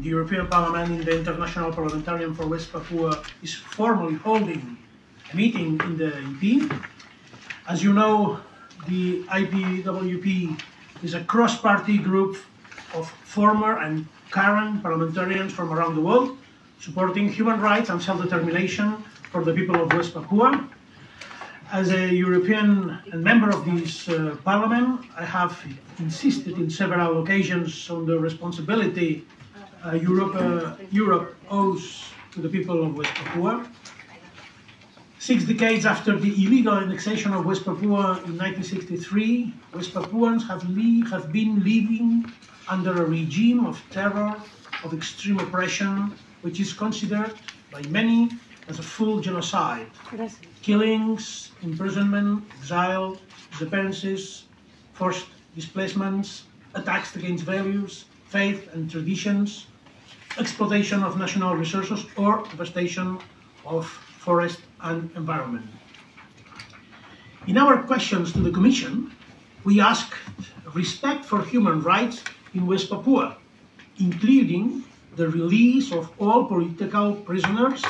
the European Parliament in the International Parliamentarian for West Papua is formally holding a meeting in the EP. As you know, the IPWP is a cross-party group of former and current parliamentarians from around the world supporting human rights and self-determination for the people of West Papua. As a European and member of this Parliament, I have insisted in several occasions on the responsibility Europe owes to the people of West Papua. 6 decades after the illegal annexation of West Papua in 1963, West Papuans have been living under a regime of terror, of extreme oppression, which is considered by many as a full genocide. Killings, imprisonment, exile, disappearances, forced displacements, attacks against values, faith and traditions, exploitation of national resources, or devastation of forest and environment. In our questions to the Commission, we asked respect for human rights in West Papua, including the release of all political prisoners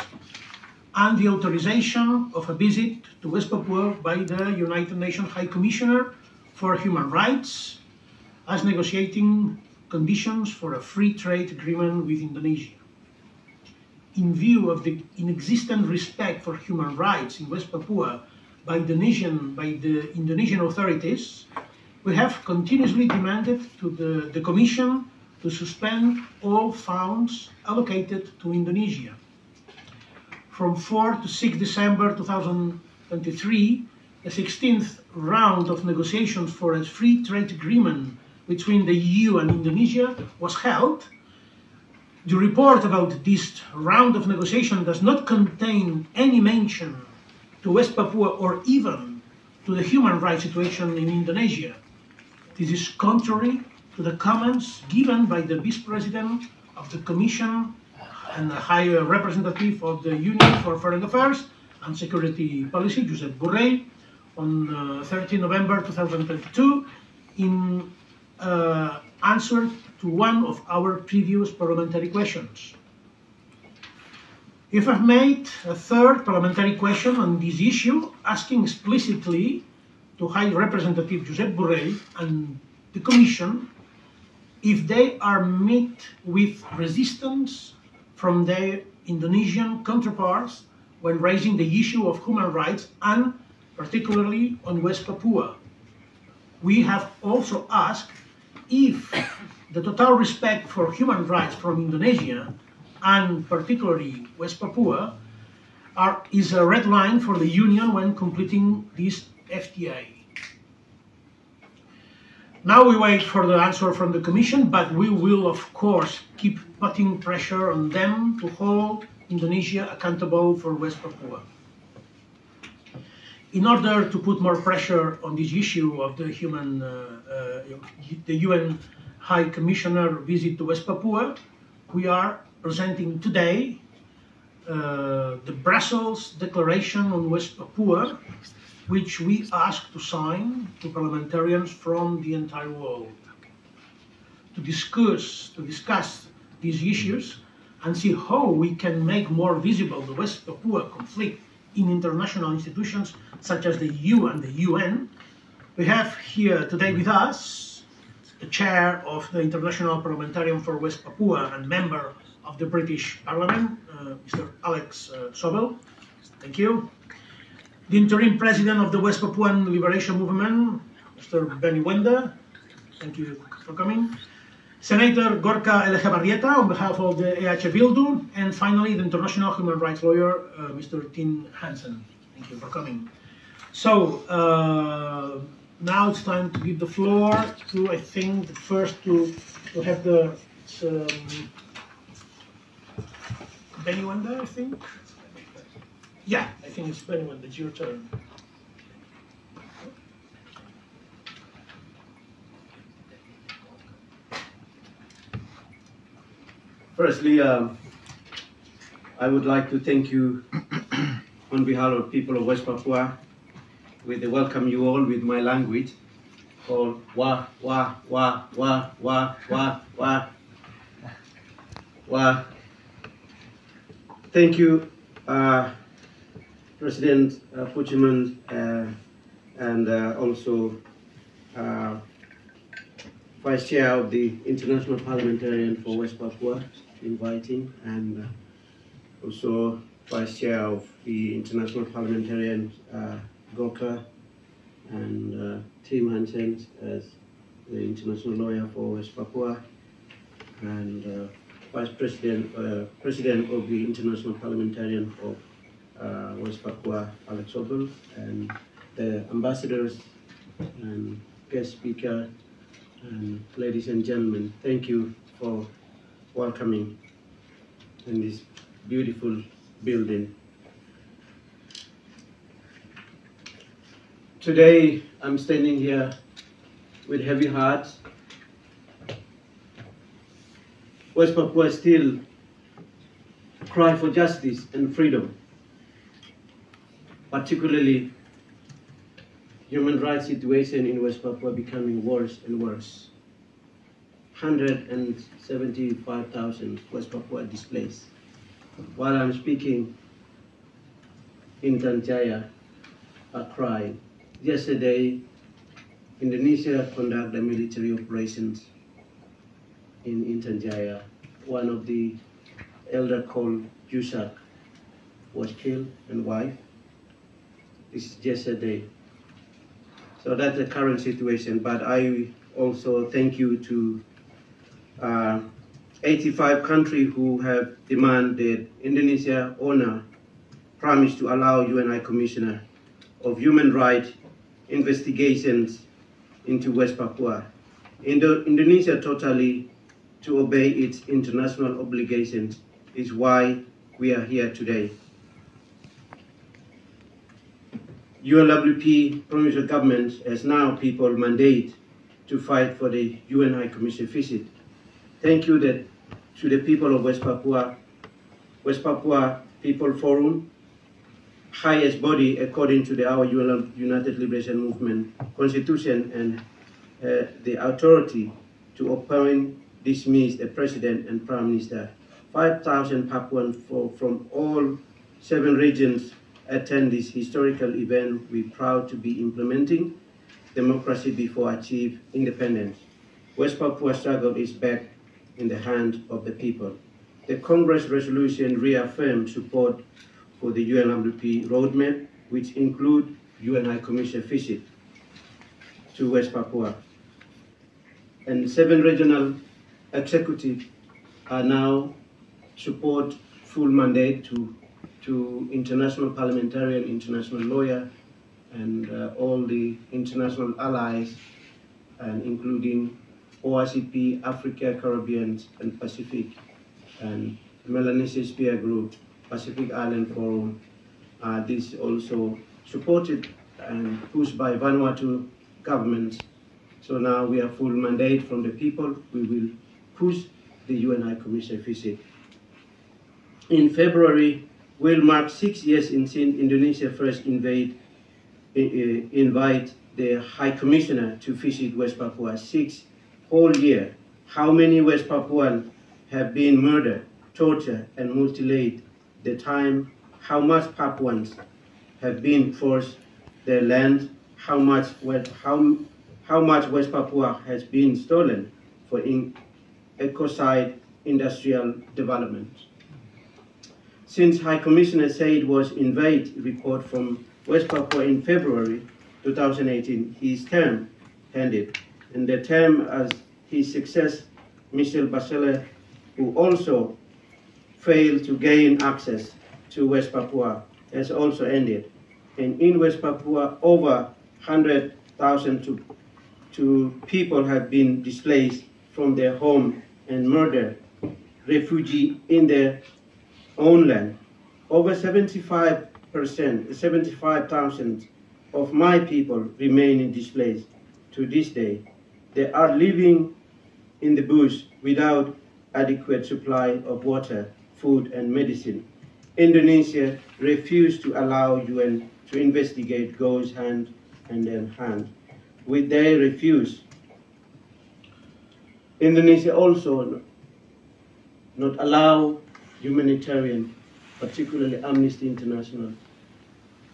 and the authorization of a visit to West Papua by the United Nations High Commissioner for Human Rights as negotiating conditions for a free trade agreement with Indonesia. In view of the inexistent respect for human rights in West Papua by the Indonesian authorities, we have continuously demanded to the Commission to suspend all funds allocated to Indonesia. From 4 to 6 December 2023, the 16th round of negotiations for a free trade agreement between the EU and Indonesia was held. The report about this round of negotiation does not contain any mention to West Papua or even to the human rights situation in Indonesia. This is contrary to the comments given by the Vice President of the Commission and the High Representative of the Union for Foreign Affairs and Security Policy, Josep Borrell, on 30 November 2022 in answer to one of our previous parliamentary questions. If I've made a third parliamentary question on this issue, asking explicitly to High Representative Josep Borrell and the Commission if they are met with resistance from their Indonesian counterparts when raising the issue of human rights and particularly on West Papua. We have also asked if the total respect for human rights from Indonesia and particularly West Papua is a red line for the Union when completing this FTA. Now we wait for the answer from the Commission, but we will of course keep putting pressure on them to hold Indonesia accountable for West Papua. In order to put more pressure on this issue of the UN High Commissioner visit to West Papua, we are presenting today the Brussels Declaration on West Papua, which we ask to sign to parliamentarians from the entire world to discuss these issues and see how we can make more visible the West Papua conflict in international institutions such as the EU and the UN. We have here today with us the chair of the International Parliamentarian for West Papua and member of the British Parliament, Mr. Alex Sobel. Thank you. The interim president of the West Papuan Liberation Movement, Mr. Benny Wenda. Thank you for coming. Senator Gorka Elejabarrieta on behalf of the Bildu. And finally, the international human rights lawyer, Mr. Tim Hansen. Thank you for coming. So, now it's time to give the floor to, I think, the first to have the Benny Wenda, I think. Yeah, I think it's Benny Wenda, it's your turn. Firstly, I would like to thank you on behalf of the people of West Papua, with the welcome you all with my language, called wa, wa, wa, wa, wa, wa, wa. Well, thank you, President Puigdemont, and also Vice Chair of the International Parliamentarian for West Papua, inviting, and also Vice Chair of the International Parliamentarian Gorka, and Tim Hansen as the international lawyer for West Papua, and Vice President, President of the International Parliamentarian for West Papua, Alex Sobel, and the ambassadors and guest speaker, and ladies and gentlemen, thank you for welcoming in this beautiful building. Today, I'm standing here with heavy hearts. West Papua still cry for justice and freedom, particularly human rights situation in West Papua becoming worse and worse. 175,000 West Papua displaced. While I'm speaking in Tanjaya, are crying. Yesterday, Indonesia conducted military operations in Tanjaya. One of the elder called Yusak was killed and wife. This is yesterday. So that's the current situation, but I also thank you to 85 countries who have demanded Indonesia honor promise to allow UN High Commissioner of Human Rights investigations into West Papua. Indonesia totally to obey its international obligations is why we are here today. ULWP provincial government has now people mandate to fight for the UN High Commission visit. Thank you to the people of West Papua People Forum, highest body according to our United Liberation Movement Constitution, and the authority to appoint, dismiss the President and Prime Minister. 5,000 Papuans from all 7 regions attend this historical event. We're proud to be implementing democracy before achieve independence. West Papua struggle is back in the hands of the people. The Congress resolution reaffirmed support for the ULMWP roadmap, which include UN High Commission visit to West Papua. And 7 regional executives are now support full mandate to international parliamentarian, international lawyer, and all the international allies, and including ORCP, Africa, Caribbean, and Pacific, and Melanesia Spear Group, Pacific Island Forum. This also supported and pushed by Vanuatu government. So now we have full mandate from the people. We will push the UN High Commission visit. In February, will mark 6 years since Indonesia first invite the High Commissioner to visit West Papua. 6 whole year. How many West Papuans have been murdered, tortured, and mutilated? The time, how much Papuans have been forced their land, how much West Papua has been stolen for ecocide industrial development. Since High Commissioner said was invade report from West Papua in February 2018, his term ended, and the term as his successor, Michel Bachelet, who also failed to gain access to West Papua, has also ended. And in West Papua, over 100,000 people have been displaced from their home and murdered, refugee in their own land. Over 75,000 of my people remain displaced to this day. They are living in the bush without adequate supply of water, food, and medicine. Indonesia refused to allow UN to investigate, goes hand in hand. With their refuse, Indonesia also not allow humanitarian, particularly Amnesty International,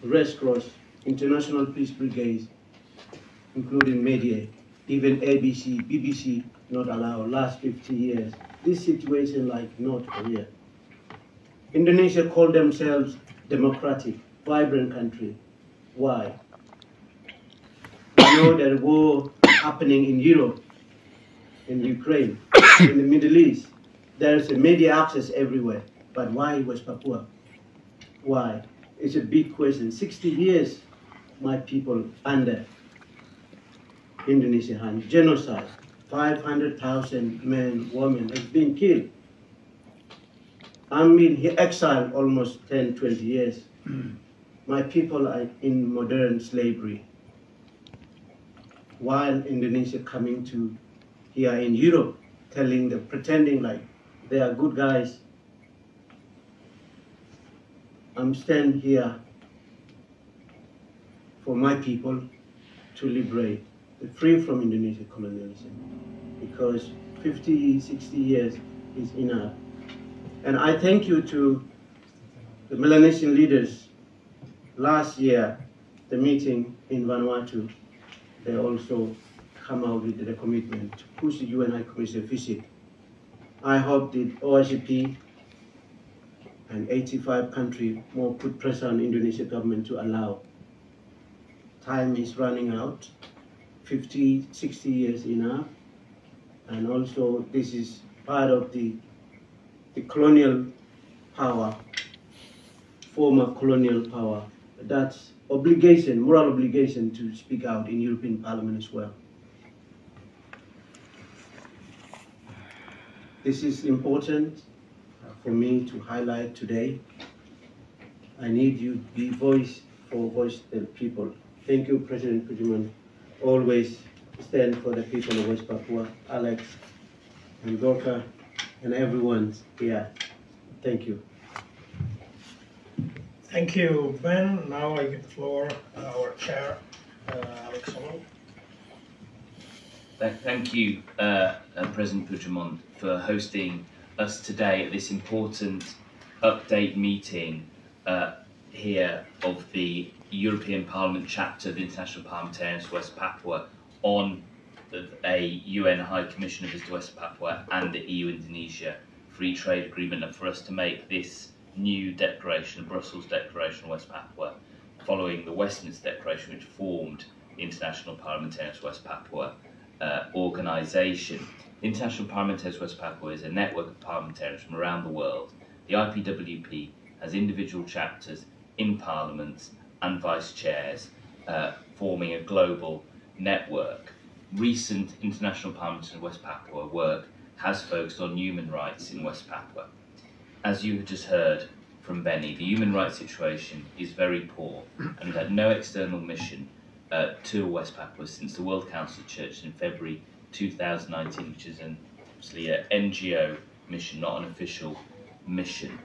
Red Cross, International Peace Brigades, including media, even ABC, BBC, not allow last 50 years. This situation like North Korea. Indonesia call themselves democratic, vibrant country. Why? We know there is war happening in Europe, in Ukraine, in the Middle East. There is a media access everywhere. But why West Papua? Why? It's a big question. 60 years, my people under Indonesian hand, genocide. 500,000 men, women have been killed. I'm in exile almost 10, 20 years. My people are in modern slavery. While Indonesia coming to here in Europe, pretending like they are good guys. I'm standing here for my people to liberate, free from Indonesian colonialism, because 50, 60 years is enough. And I thank you to the Melanesian leaders. Last year, the meeting in Vanuatu, they also come out with the commitment to push the UN High Commissioner visit. I hope the OICP and 85 countries more put pressure on Indonesian government to allow. Time is running out, 50, 60 years enough, and also this is part of the colonial power, former colonial power. That's obligation, moral obligation to speak out in European Parliament as well. This is important for me to highlight today. I need you to be voice for voice the people. Thank you, President Puigdemont. Always stand for the people of West Papua, Alex and Gorka and everyone here. Thank you. Thank you, Ben. Now I give the floor to our chair, Alex Sobel. Thank you, President Puigdemont, for hosting us today at this important update meeting here of the European Parliament chapter of the International Parliamentarians for West Papua on a UN High Commissioner visit to West Papua and the EU-Indonesia Free Trade Agreement, and for us to make this new declaration, the Brussels Declaration on West Papua, following the Westminster Declaration, which formed the International Parliamentarians for West Papua organisation. The International Parliamentarians for West Papua is a network of parliamentarians from around the world. The IPWP has individual chapters in parliaments and vice chairs, forming a global network. Recent International Parliamentarians for West Papua work has focused on human rights in West Papua. As you have just heard from Benny, the human rights situation is very poor, and we've had no external mission to West Papua since the World Council of Churches in February 2019, which is obviously an NGO mission, not an official mission.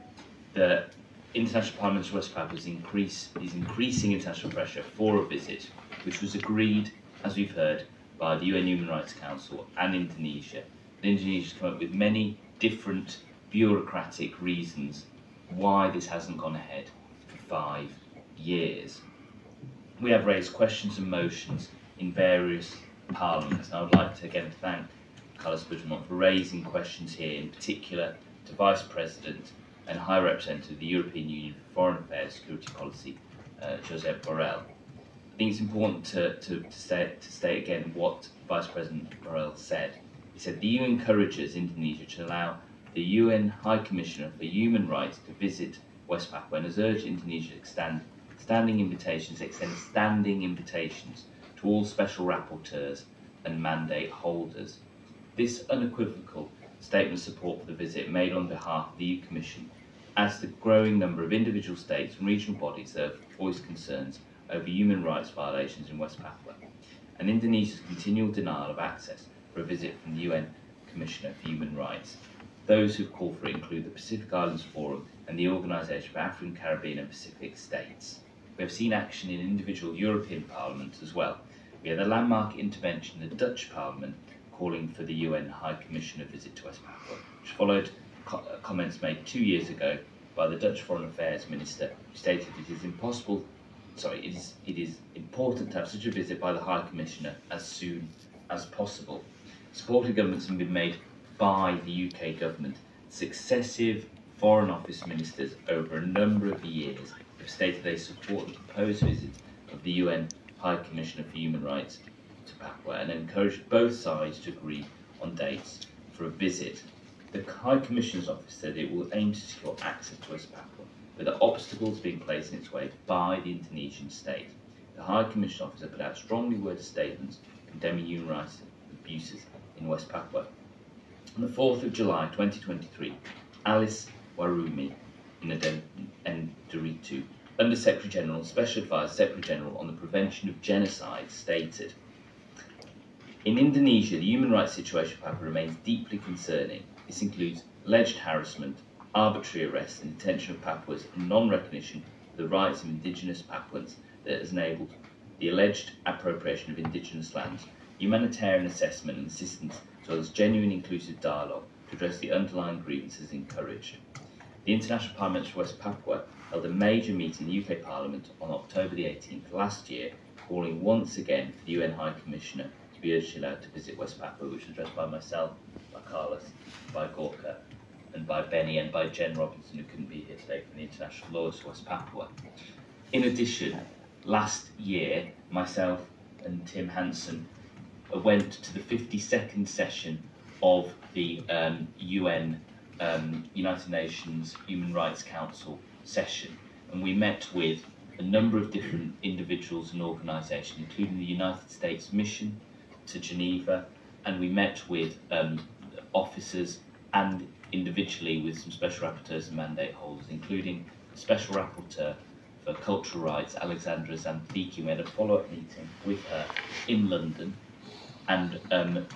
The International Parliament for West Papua is increasing international pressure for a visit, which was agreed, as we've heard, by the UN Human Rights Council and Indonesia. And Indonesia has come up with many different bureaucratic reasons why this hasn't gone ahead for 5 years. We have raised questions and motions in various parliaments, and I would like to again thank Alex Sobel for raising questions here, in particular to Vice President and High Representative of the European Union for Foreign Affairs and Security Policy, Josep Borrell. I think it's important to state again what Vice President Borrell said. He said the EU encourages Indonesia to allow the UN High Commissioner for Human Rights to visit West Papua and has urged Indonesia to extend standing invitations to all special rapporteurs and mandate holders. This unequivocal statement of support for the visit made on behalf of the EU Commission, as the growing number of individual states and regional bodies have voiced concerns over human rights violations in West Papua, and Indonesia's continual denial of access for a visit from the UN Commissioner for Human Rights. Those who've called for it include the Pacific Islands Forum and the Organisation for African, Caribbean and Pacific States. We have seen action in individual European parliaments as well. We had a landmark intervention in the Dutch Parliament calling for the UN High Commissioner visit to West Papua, which followed comments made 2 years ago by the Dutch Foreign Affairs Minister, who stated it is important to have such a visit by the High Commissioner as soon as possible. Supporting governments have been made by the UK government. Successive Foreign Office ministers over a number of years have stated they support the proposed visit of the UN High Commissioner for Human Rights to Papua and encouraged both sides to agree on dates for a visit. The High Commissioner's Office said it will aim to secure access to West Papua, with the obstacles being placed in its way by the Indonesian state. The High Commissioner's Office has put out strongly worded statements condemning human rights abuses in West Papua. On the 4th of July 2023, Alice Warumi Nderitu, Under Secretary General and Special Advisor Secretary General on the Prevention of Genocide, stated, "In Indonesia, the human rights situation in Papua remains deeply concerning. This includes alleged harassment, arbitrary arrest and detention of Papuans and non-recognition of the rights of indigenous Papuans that has enabled the alleged appropriation of indigenous lands, humanitarian assessment and assistance, as well as genuine inclusive dialogue to address the underlying grievances encouraged." The International Parliamentarians for West Papua held a major meeting in the UK Parliament on October the 18th last year, calling once again for the UN High Commissioner to be urgently allowed to visit West Papua, which was addressed by myself, by Carlos, by Gorka, and by Benny, and by Jen Robinson, who couldn't be here today from the International Lawyers for West Papua. In addition, last year, myself and Tim Hansen went to the 52nd session of the United Nations Human Rights Council session, and we met with a number of different individuals and organisations, including the United States Mission to Geneva, and we met with officers and individually with some special rapporteurs and mandate holders, including the Special Rapporteur for Cultural Rights, Alexandra Zanthiki. We had a follow-up meeting with her in London, and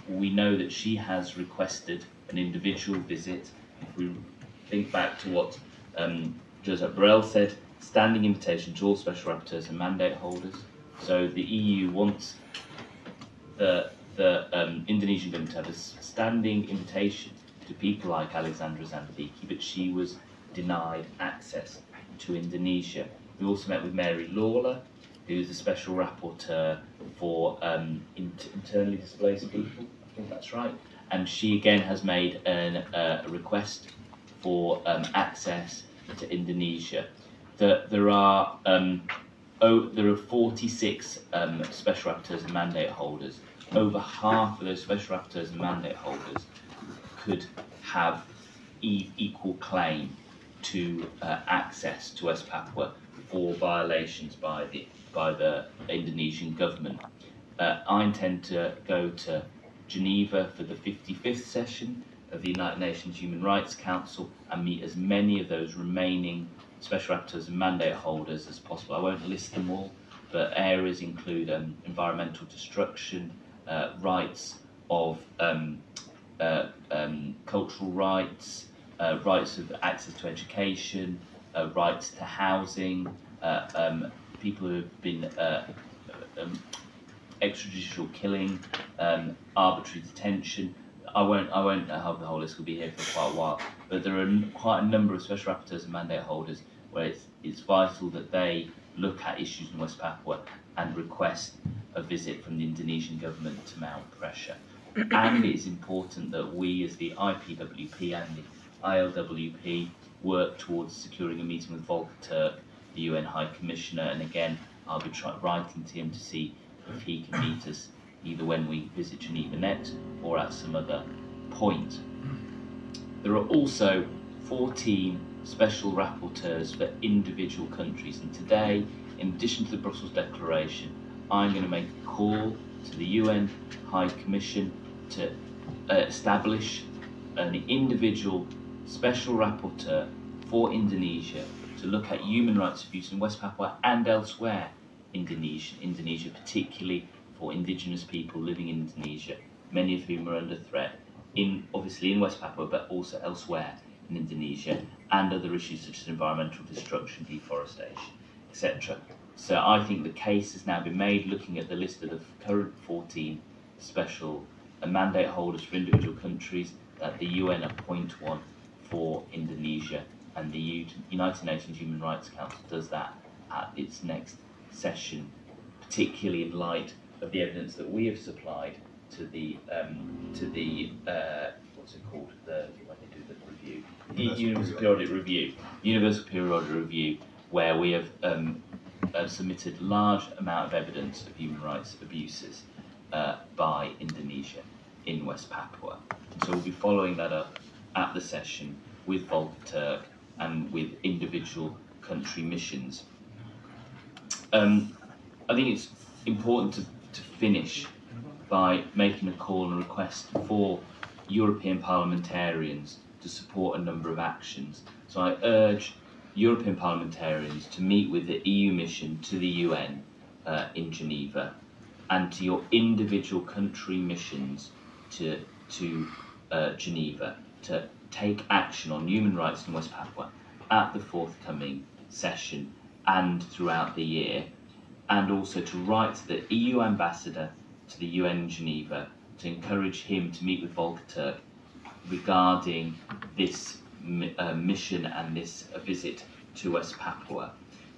we know that she has requested an individual visit. If we think back to what Josep Borrell said, standing invitation to all special rapporteurs and mandate holders. So the EU wants the Indonesian government to have a standing invitation to people like Alexandra Zanthiki, but she was denied access to Indonesia. We also met with Mary Lawler, who is the special rapporteur for internally displaced people. I think that's right. And she again has made a request for access to Indonesia. There are 46 special rapporteurs and mandate holders. Over half of those special rapporteurs and mandate holders could have equal claim to access to West Papua for violations by the Indonesian government. I intend to go to Geneva for the 55th session of the United Nations Human Rights Council and meet as many of those remaining special rapporteurs and mandate holders as possible. I won't list them all, but areas include environmental destruction, rights of cultural rights, rights of access to education, rights to housing, people who have been extrajudicial killing, arbitrary detention. I won't have the whole list, we'll be here for quite a while, but there are quite a number of special rapporteurs and mandate holders where it's vital that they look at issues in West Papua and request a visit from the Indonesian government to mount pressure. And it's important that we as the IPWP and the ILWP work towards securing a meeting with Volker Turk, the UN High Commissioner, and again I'll be writing to him to see if he can meet us either when we visit Geneva next or at some other point. There are also 14 special rapporteurs for individual countries, and today, in addition to the Brussels Declaration, I'm going to make a call to the UN High Commission to establish an individual special rapporteur for Indonesia to look at human rights abuse in West Papua and elsewhere in Indonesia, particularly for indigenous people living in Indonesia, many of whom are under threat, obviously in West Papua, but also elsewhere in Indonesia, and other issues such as environmental destruction, deforestation, etc. So I think the case has now been made, looking at the list of the current 14 special mandate holders for individual countries, that the UN appoint one for Indonesia, and the United Nations Human Rights Council does that at its next session, particularly in light of the evidence that we have supplied to the what's it called, when they do the review, Universal Periodic Review, where we have submitted large amount of evidence of human rights abuses by Indonesia in West Papua. And so we'll be following that up at the session with Volker Turk and with individual country missions. I think it's important to finish by making a call and a request for European parliamentarians to support a number of actions. So I urge European parliamentarians to meet with the EU mission to the UN in Geneva, and to your individual country missions to Geneva to take action on human rights in West Papua at the forthcoming session and throughout the year, and also to write to the EU ambassador to the UN in Geneva to encourage him to meet with Volker Turk regarding this mission and this visit to West Papua.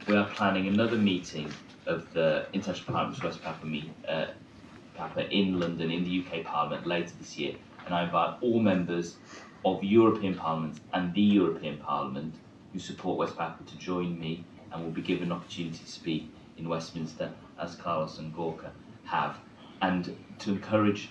We are planning another meeting of the International Parliament West Papua in London in the UK Parliament later this year, and I invite all members of European Parliament and the European Parliament who support West Papua to join me, and will be given an opportunity to speak in Westminster as Carlos and Gorka have, and to encourage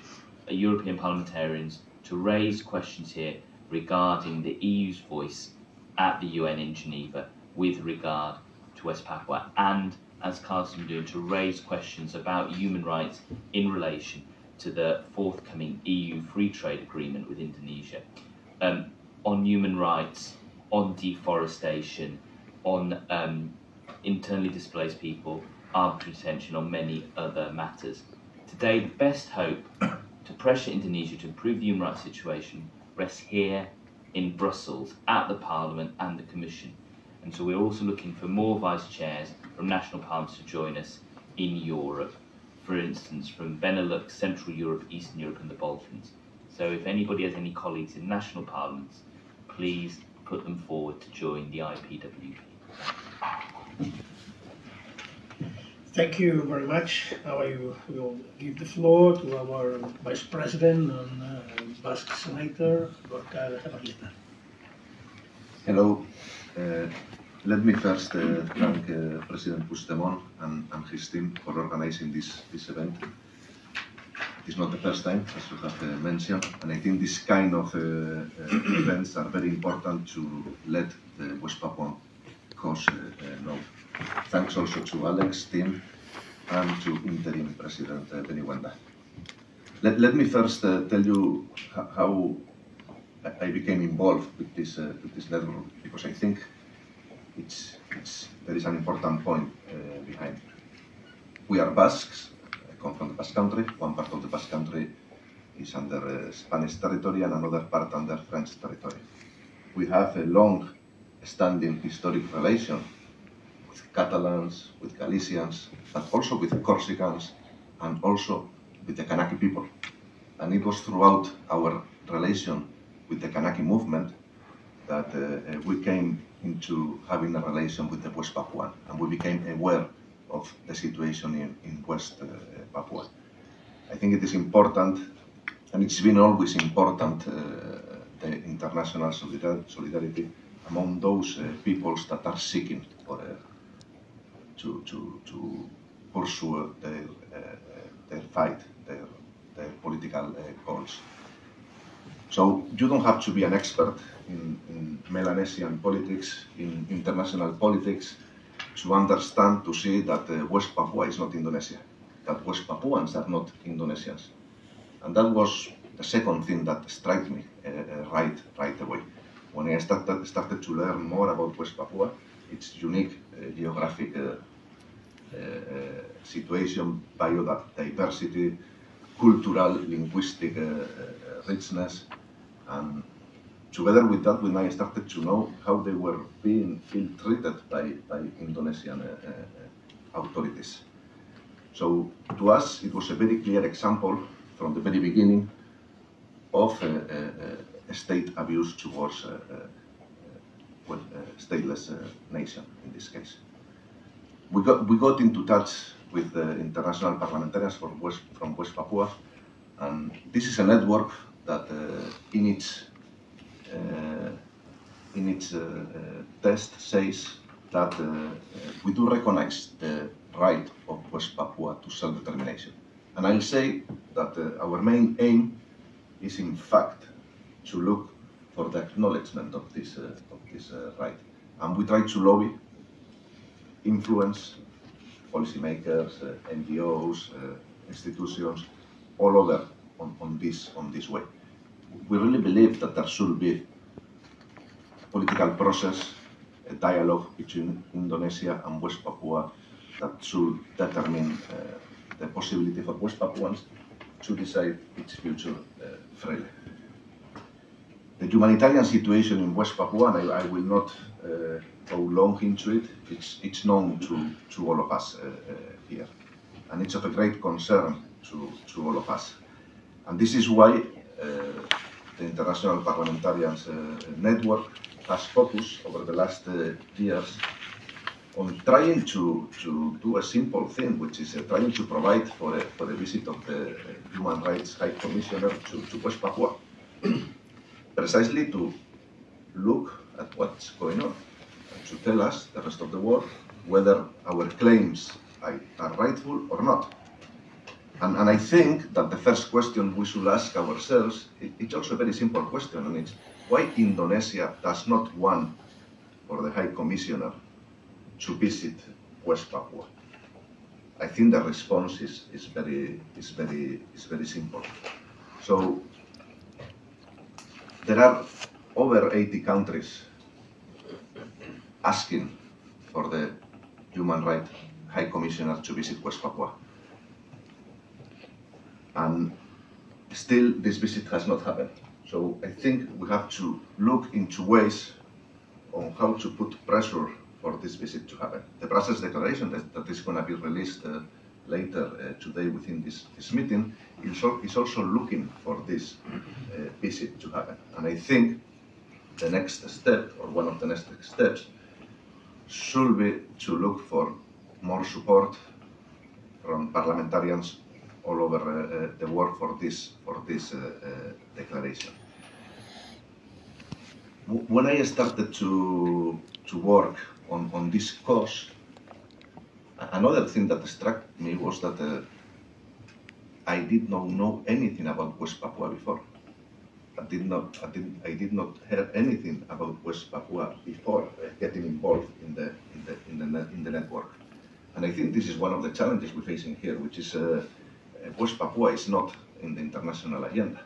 European parliamentarians to raise questions here regarding the EU's voice at the UN in Geneva with regard to West Papua, and, as Carlos has been doing, to raise questions about human rights in relation to the forthcoming EU Free Trade Agreement with Indonesia, on human rights, on deforestation, on internally displaced people, arbitrary detention, on many other matters. Today, the best hope to pressure Indonesia to improve the human rights situation rests here in Brussels at the Parliament and the Commission. And so we're also looking for more vice chairs from national parliaments to join us in Europe, for instance from Benelux, Central Europe, Eastern Europe and the Balkans. So if anybody has any colleagues in national parliaments, please put them forward to join the IPWP. Thank you very much. Now I will give the floor to our Vice President and Basque Senator, Gorka Elejabarrieta. Hello. Let me first thank President Puigdemont and his team for organizing this event. It's not the first time, as you have mentioned, and I think this kind of events are very important to let the West Papuan cause know. Thanks also to Alex, Tim, and to Interim President Benny Wenda. Let me first tell you how I became involved with this network, because I think there is an important point behind it. We are Basques. I come from the Basque Country. One part of the Basque Country is under Spanish territory and another part under French territory. We have a long-standing historic relation with Catalans, with Galicians, but also with Corsicans and also with the Kanaki people. And it was throughout our relation with the Kanaki movement that we came into having a relation with the West Papuan, and we became aware of the situation in West Papua. I think it is important, and it's been always important, the international solidarity among those peoples that are seeking for to pursue their fight, their political goals. So you don't have to be an expert in Melanesian politics, in international politics, to understand, to see that West Papua is not Indonesia, that West Papuans are not Indonesians. And that was the second thing that struck me right away. When I started to learn more about West Papua, its unique geographic situation, biodiversity, cultural, linguistic richness, and together with that, when I started to know how they were being treated by Indonesian authorities. So to us, it was a very clear example from the very beginning of a state abuse towards stateless nation in this case. We got into touch with the international parliamentarians from West Papua, and this is a network that in its test says that we do recognize the right of West Papua to self-determination. And I'll say that our main aim is in fact to look for the acknowledgement of this right. And we try to lobby, influence policymakers, NGOs, institutions, all over on this way. We really believe that there should be a political process, a dialogue between Indonesia and West Papua that should determine the possibility for West Papuans to decide its future freely. The humanitarian situation in West Papua, and I will not go long into it, it's known to all of us here. And it's of a great concern to all of us. And this is why the International Parliamentarians Network has focused over the last years on trying to do a simple thing, which is trying to provide for a visit of the Human Rights High Commissioner to West Papua, precisely to look at what's going on, and to tell us, the rest of the world, whether our claims are rightful or not. And I think that the first question we should ask ourselves, it's also a very simple question, and it's why Indonesia does not want for the High Commissioner to visit West Papua. I think the response is very simple. So there are over 80 countries asking for the Human Rights High Commissioner to visit West Papua. And still this visit has not happened. So I think we have to look into ways on how to put pressure for this visit to happen. The Brussels Declaration that is going to be released later today within this meeting is also looking for this visit to happen. And I think the next step, or one of the next steps, should be to look for more support from parliamentarians all over the world for this declaration. When I started to work on this cause, another thing that struck me was that I did not know anything about West Papua before. I did not hear anything about West Papua before getting involved in the network. And I think this is one of the challenges we're facing here, which is West Papua is not in the international agenda.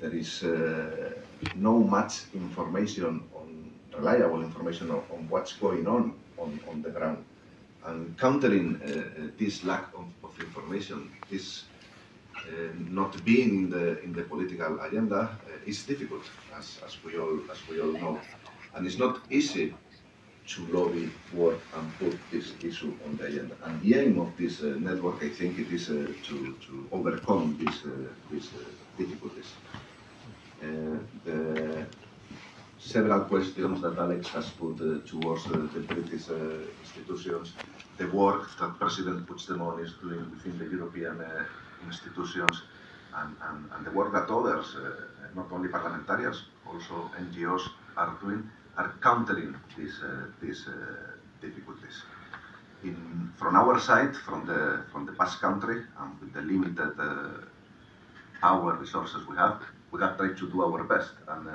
There is no much information, reliable information on what's going on the ground. And countering this lack of information, this not being in the political agenda is difficult, as we all know. And it's not easy to lobby, work, and put this issue on the agenda. And the aim of this network, I think, it is to overcome these difficulties. The several questions that Alex has put towards the British institutions, the work that President Puigdemont is doing within the European institutions, and the work that others, not only parliamentarians, also NGOs, are doing, are countering these difficulties. From our side, from the Basque Country, and with the limited power resources we have tried to do our best. And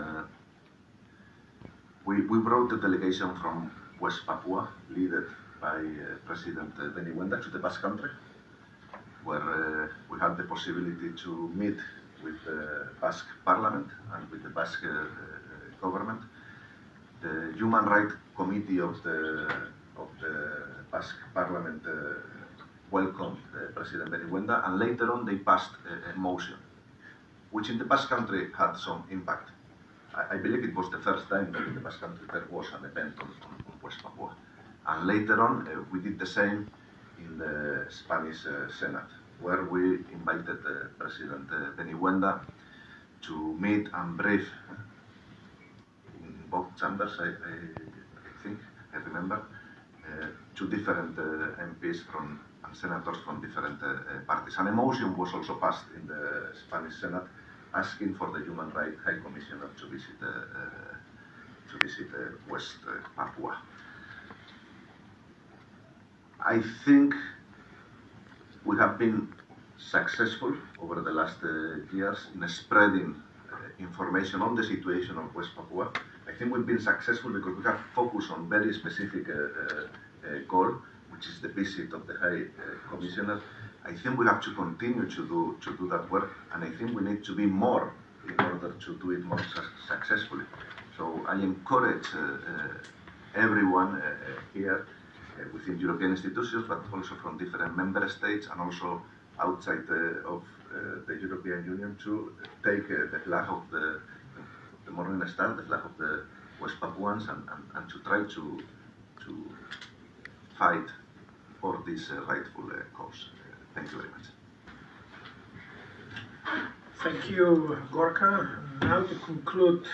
we brought the delegation from West Papua, led by President Benny Wenda, to the Basque Country, where we had the possibility to meet with the Basque Parliament and with the Basque government. The Human Rights Committee of the Basque Parliament welcomed President Benny Wenda, and later on they passed a motion, which in the Basque Country had some impact. I believe it was the first time that in the Basque Country there was an event on West Papua. And later on, we did the same in the Spanish Senate, where we invited President Benny Wenda to meet and brief both chambers, I think, I remember, two different MPs and senators from different parties. And a motion was also passed in the Spanish Senate asking for the Human Rights High Commissioner to visit West Papua. I think we have been successful over the last years in spreading information on the situation of West Papua. I think we've been successful because we have focused on very specific goal, which is the visit of the High Commissioner. I think we have to continue to do that work, and I think we need to be more in order to do it more successfully. So I encourage everyone here within European institutions, but also from different member states and also outside of the European Union, to take the flag of the Morning Star, the flag of the West Papuans, and to try to fight for this rightful cause. Thank you very much. Thank you, Gorka. Now to conclude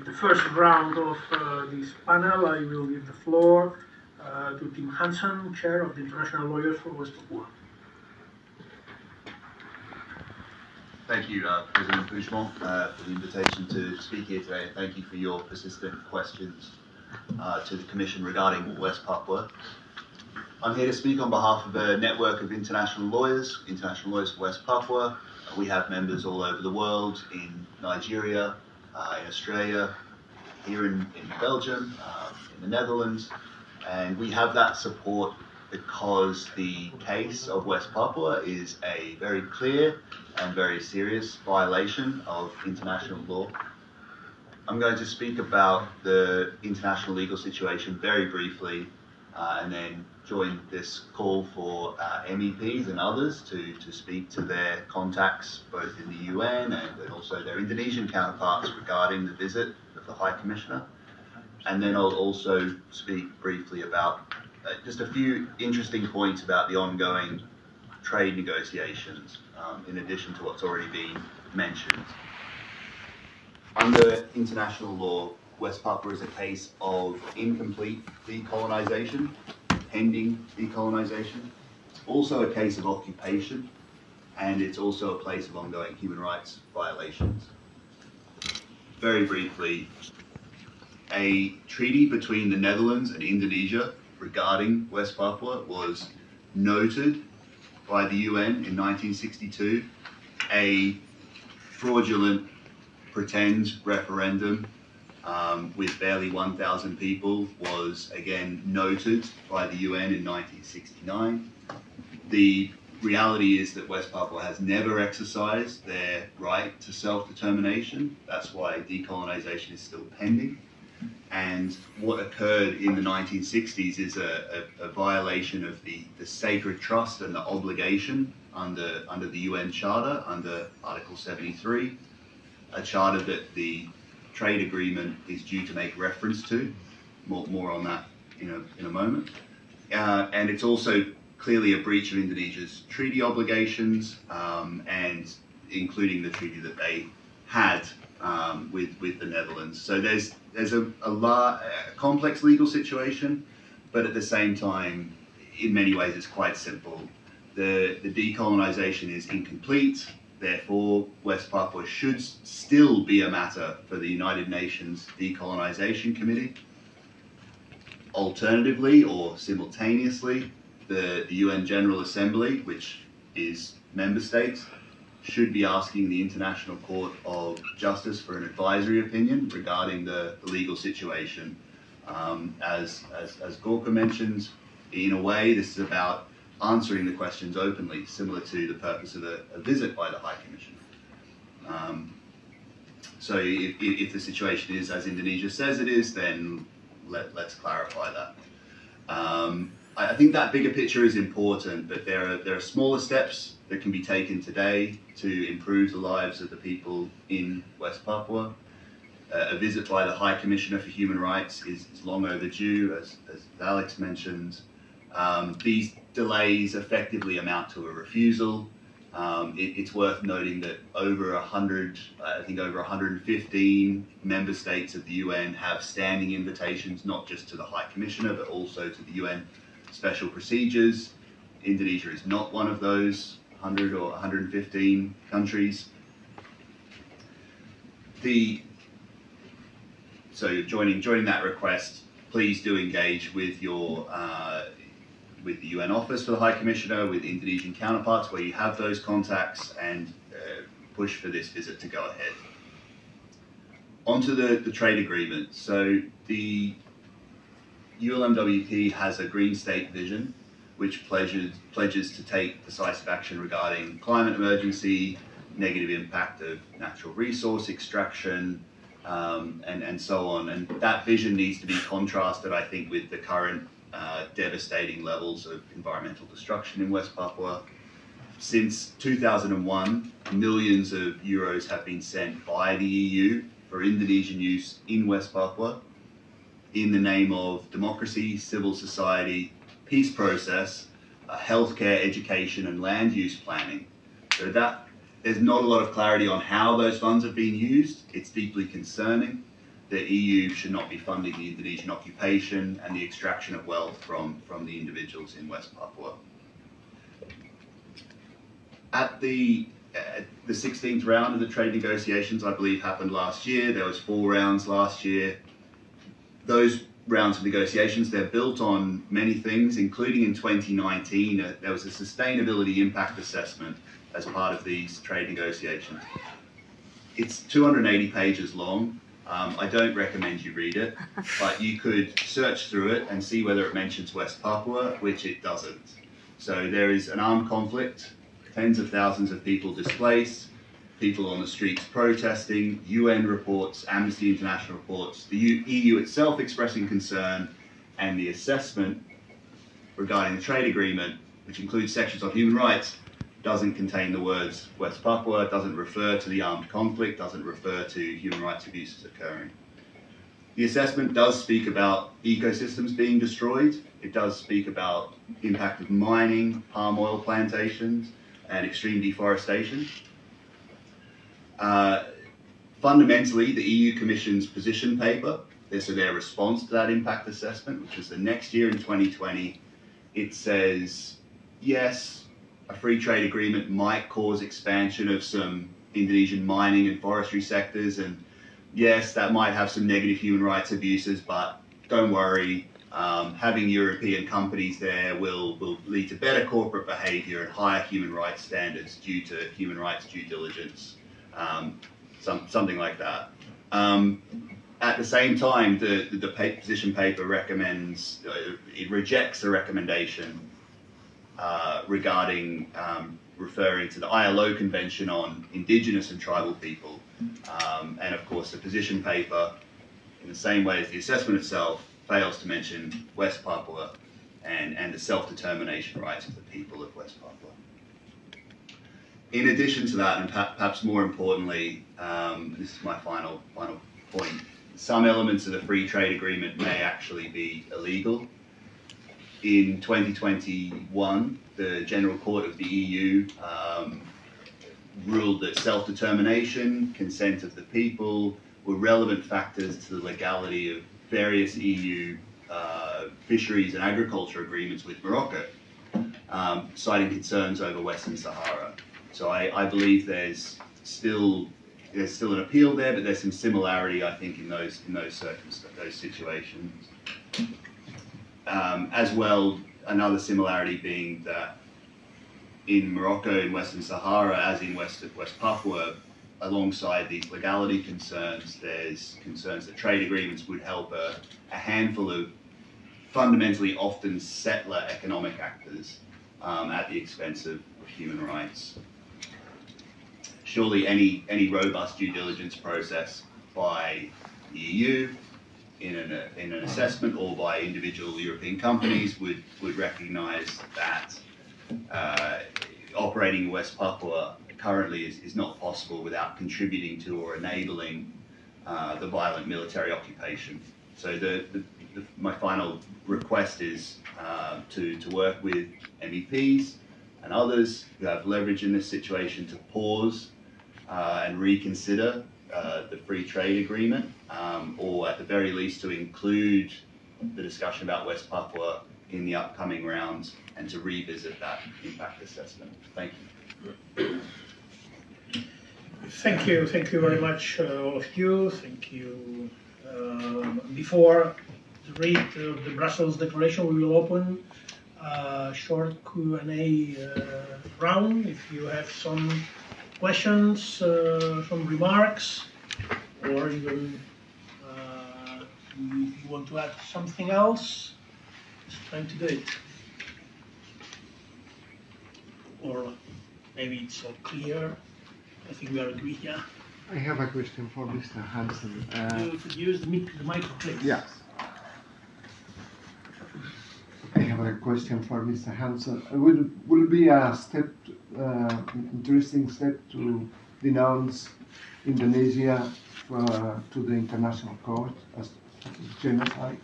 the first round of this panel, I will give the floor to Tim Hansen, Chair of the International Lawyers for West Papua. Thank you, President Puigdemont, for the invitation to speak here today, and thank you for your persistent questions to the Commission regarding West Papua. I'm here to speak on behalf of a network of international lawyers for West Papua. We have members all over the world, in Nigeria, in Australia, here in Belgium, in the Netherlands, and we have that support because the case of West Papua is a very clear and very serious violation of international law. I'm going to speak about the international legal situation very briefly, and then join this call for MEPs and others to speak to their contacts both in the UN and also their Indonesian counterparts regarding the visit of the High Commissioner. And then I'll also speak briefly about just a few interesting points about the ongoing trade negotiations, in addition to what's already been mentioned. Under international law, West Papua is a case of incomplete decolonization, pending decolonization. It's also a case of occupation, and it's also a place of ongoing human rights violations. Very briefly, a treaty between the Netherlands and Indonesia regarding West Papua was noted by the UN in 1962. A fraudulent pretend referendum with barely 1,000 people was again noted by the UN in 1969. The reality is that West Papua has never exercised their right to self-determination. That's why decolonization is still pending. And what occurred in the 1960s is a violation of the sacred trust and the obligation under the UN Charter, under Article 73, a charter that the trade agreement is due to make reference to. More on that in a moment. And it's also clearly a breach of Indonesia's treaty obligations, and including the treaty that they had with the Netherlands. So there's a complex legal situation, but at the same time, in many ways, it's quite simple. The decolonization is incomplete. Therefore, West Papua should still be a matter for the United Nations Decolonization Committee. Alternatively, or simultaneously, the UN General Assembly, which is member states, should be asking the International Court of Justice for an advisory opinion regarding the legal situation. As Gorka mentioned, in a way, this is about answering the questions openly, similar to the purpose of a visit by the High Commissioner. So if the situation is as Indonesia says it is, then let's clarify that. I think that bigger picture is important, but there are smaller steps that can be taken today to improve the lives of the people in West Papua. A visit by the High Commissioner for Human Rights is long overdue, as Alex mentioned. These delays effectively amount to a refusal. It's worth noting that over 115 member states of the UN have standing invitations, not just to the High Commissioner, but also to the UN Special Procedures. Indonesia is not one of those 100 or 115 countries. So joining that request, please do engage with your with the UN Office for the High Commissioner, with Indonesian counterparts where you have those contacts, and push for this visit to go ahead. Onto the trade agreement. So the ULMWP has a Green State vision, which pledges to take decisive action regarding climate emergency, negative impact of natural resource extraction, and so on. And that vision needs to be contrasted, I think, with the current devastating levels of environmental destruction in West Papua. Since 2001, millions of euros have been sent by the EU for Indonesian use in West Papua in the name of democracy, civil society, peace process, healthcare, education, and land use planning. So there's not a lot of clarity on how those funds have been used. It's deeply concerning. The EU should not be funding the Indonesian occupation and the extraction of wealth from the individuals in West Papua. At the 16th round of the trade negotiations, I believe, happened last year. There was 4 rounds last year. Those rounds of negotiations, they're built on many things, including in 2019, there was a sustainability impact assessment as part of these trade negotiations. It's 280 pages long. I don't recommend you read it, but you could search through it and see whether it mentions West Papua, which it doesn't. So there is an armed conflict, tens of thousands of people displaced, people on the streets protesting, UN reports, Amnesty International reports, the EU itself expressing concern, and the assessment regarding the trade agreement, which includes sections on human rights, doesn't contain the words West Papua, doesn't refer to the armed conflict, doesn't refer to human rights abuses occurring. The assessment does speak about ecosystems being destroyed. It does speak about impact of mining, palm oil plantations, and extreme deforestation. Fundamentally, the EU Commission's position paper, so their response to that impact assessment, which was the next year in 2020, it says, yes, a free trade agreement might cause expansion of some Indonesian mining and forestry sectors, and yes, that might have some negative human rights abuses, but don't worry, having European companies there will lead to better corporate behaviour and higher human rights standards due to human rights due diligence, something like that. At the same time, the position paper recommends, it rejects the recommendation regarding referring to the ILO Convention on Indigenous and Tribal People. And of course, the position paper, in the same way as the assessment itself, fails to mention West Papua and the self-determination rights of the people of West Papua. In addition to that, and perhaps more importantly, this is my final point, some elements of the free trade agreement may actually be illegal. In 2021, the General Court of the EU ruled that self-determination, consent of the people, were relevant factors to the legality of various EU fisheries and agriculture agreements with Morocco, citing concerns over Western Sahara. So I believe there's still an appeal there, but there's some similarity, I think, in those situations. As well, another similarity being that in Morocco, in Western Sahara, as in West Papua, alongside these legality concerns, there's concerns that trade agreements would help a handful of fundamentally often settler economic actors at the expense of human rights. Surely any robust due diligence process by the EU in an assessment or by individual European companies would recognise that operating in West Papua currently is not possible without contributing to or enabling the violent military occupation. So my final request is to work with MEPs and others who have leverage in this situation to pause and reconsider the free trade agreement, or at the very least to include the discussion about West Papua in the upcoming rounds and to revisit that impact assessment. Thank you. Thank you very much, all of you. Thank you. Before the read of the Brussels Declaration, we will open a short Q&A round. If you have some questions, some remarks, or even if you want to add something else, it's time to do it. Or maybe it's all clear. I think we are agreed, yeah? I have a question for Mr. Hansen. You could use the micro, please. Yes. I have a question for Mr. Hansen. Will it be a step, interesting step to denounce Indonesia to the International Court as genocide?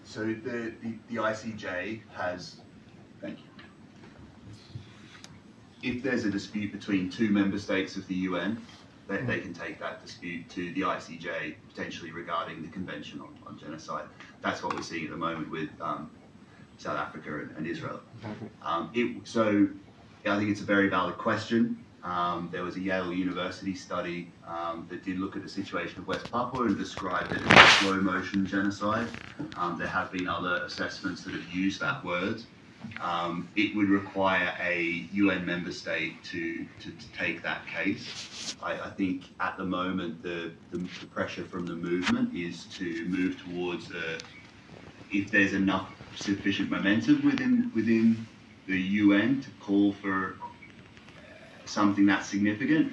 So the ICJ has, thank you. If there's a dispute between two member states of the UN, they can take that dispute to the ICJ, potentially regarding the Convention on Genocide. That's what we're seeing at the moment with South Africa and Israel. So I think it's a very valid question. There was a Yale University study that did look at the situation of West Papua and described it as a slow motion genocide. There have been other assessments that have used that word. It would require a UN member state to take that case. I think at the moment the pressure from the movement is to move towards if there's enough sufficient momentum within the UN to call for something that's significant.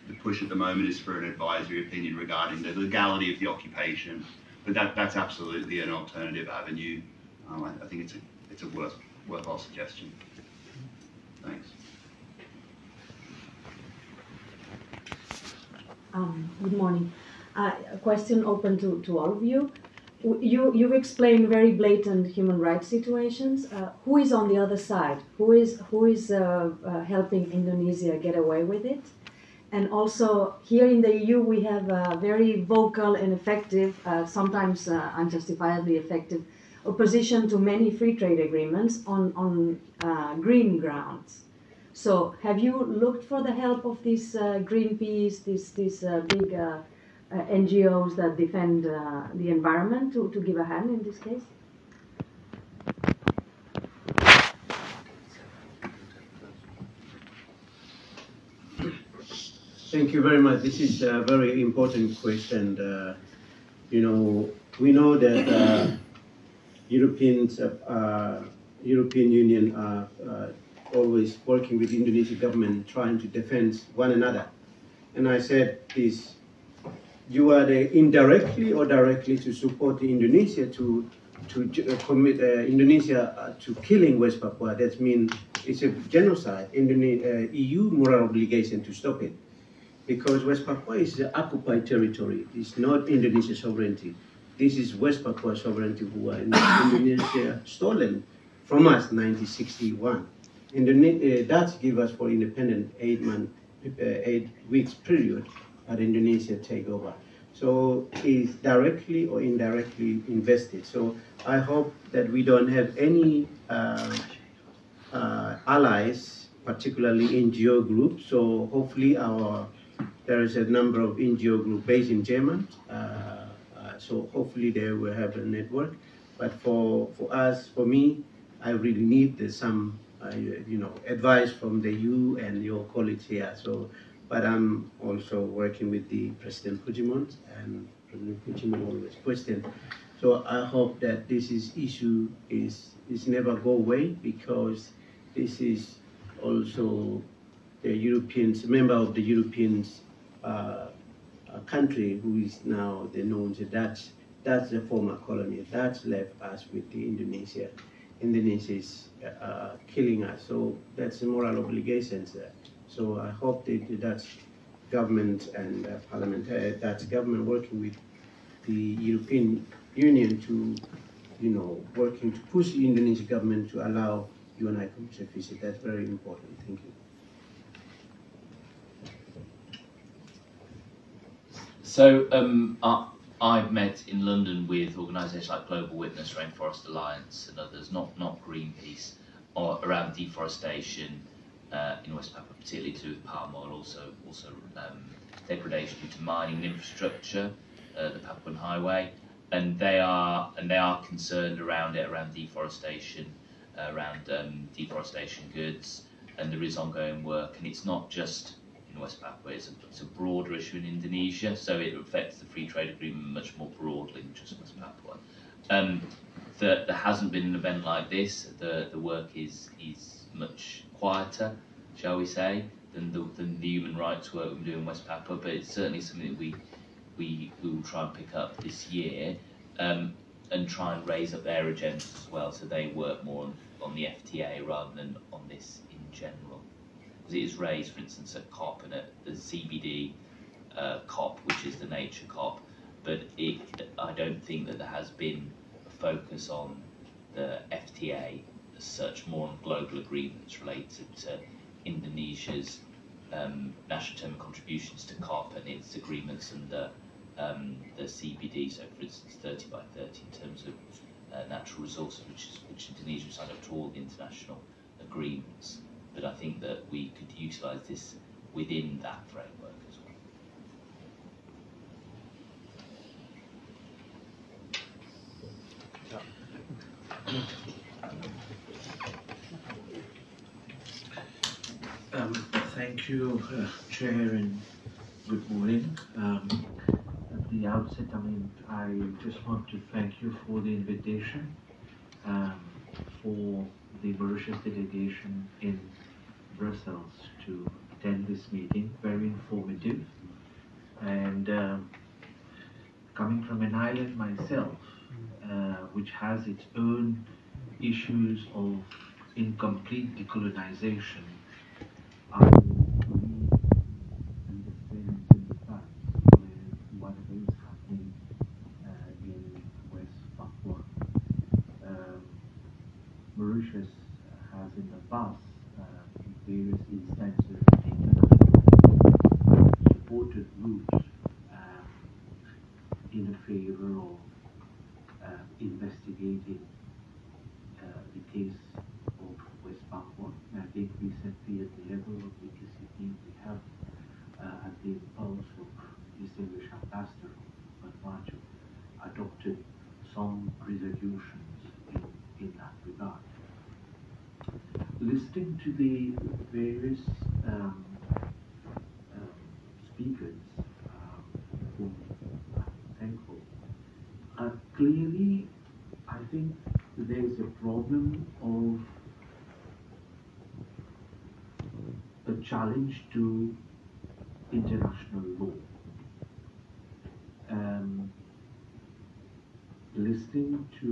The push at the moment is for an advisory opinion regarding the legality of the occupation, but that's absolutely an alternative avenue. I think it's a worthwhile suggestion. Thanks. Good morning. A question open to all of you. You've explained very blatant human rights situations. Who is on the other side? Who is helping Indonesia get away with it? And also here in the EU we have a very vocal and effective, sometimes unjustifiably effective, opposition to many free trade agreements on green grounds. So have you looked for the help of these Greenpeace, these big NGOs that defend the environment to give a hand in this case? Thank you very much. This is a very important question. You know, we know that European Union are always working with the Indonesian government, trying to defend one another. And I said this: you are indirectly or directly to support Indonesia to commit Indonesia to killing West Papua. That means it's a genocide. EU moral obligation to stop it, because West Papua is an occupied territory. It's not Indonesia's sovereignty. This is West Papua sovereignty who are in Indonesia stolen from us 1961. That give us for independent 8 weeks period, but Indonesia take over. So it's directly or indirectly invested. So I hope that we don't have any allies, particularly NGO groups. So hopefully there is a number of NGO groups based in Germany. So hopefully they will have a network. But for us, for me, I really need some advice from the EU and your colleagues here. So, but I'm also working with the President Puigdemont, and President Puigdemont always question. So I hope that this issue is never go away, because this is also the Europeans, member of the Europeans country who is now known as Dutch. That's the former colony. Dutch left us with the Indonesia. Indonesia is killing us. So that's the moral obligations there. So I hope the Dutch government and Dutch government working with the European Union working to push the Indonesian government to allow UN High Commission visit. That's very important. Thank you. So I've met in London with organisations like Global Witness, Rainforest Alliance and others, not Greenpeace, or around deforestation in West Papua, particularly to do with palm oil, also degradation due to mining infrastructure, the Papuan Highway, and they are concerned around deforestation, around deforestation goods, and there is ongoing work, and it's not just in West Papua, it's a broader issue in Indonesia, so it affects the free trade agreement much more broadly than just West Papua. There hasn't been an event like this. The work is much quieter, shall we say, than the human rights work we do in West Papua, but it's certainly something that we will try and pick up this year, and try and raise up their agendas as well, so they work more on the FTA rather than on this in general. Because it is raised, for instance, at COP and at the CBD COP, which is the nature COP, but I don't think that there has been a focus on the FTA as such, more on global agreements related to Indonesia's national term contributions to COP and its agreements under the CBD, so for instance 30 by 30 in terms of natural resources, which Indonesia signed up to all the international agreements. But I think that we could utilise this within that framework as well. Thank you, Chair, and good morning. At the outset, I just want to thank you for the invitation for the Mauritius delegation in Brussels to attend this meeting. Very informative, and coming from an island myself, which has its own issues of incomplete decolonization, I really understand the facts with whatever is happening in West Papua. Mauritius has in the past various instances of international supported routes in favor of investigating the case of West Papua. And I think recently at the level of the ECP we have, at the impulse of distinguished ambassador Vanuatu, adopted some resolutions in that regard. Listening to the various speakers, whom I'm thankful, clearly I think there's a problem of a challenge to international law. Listening to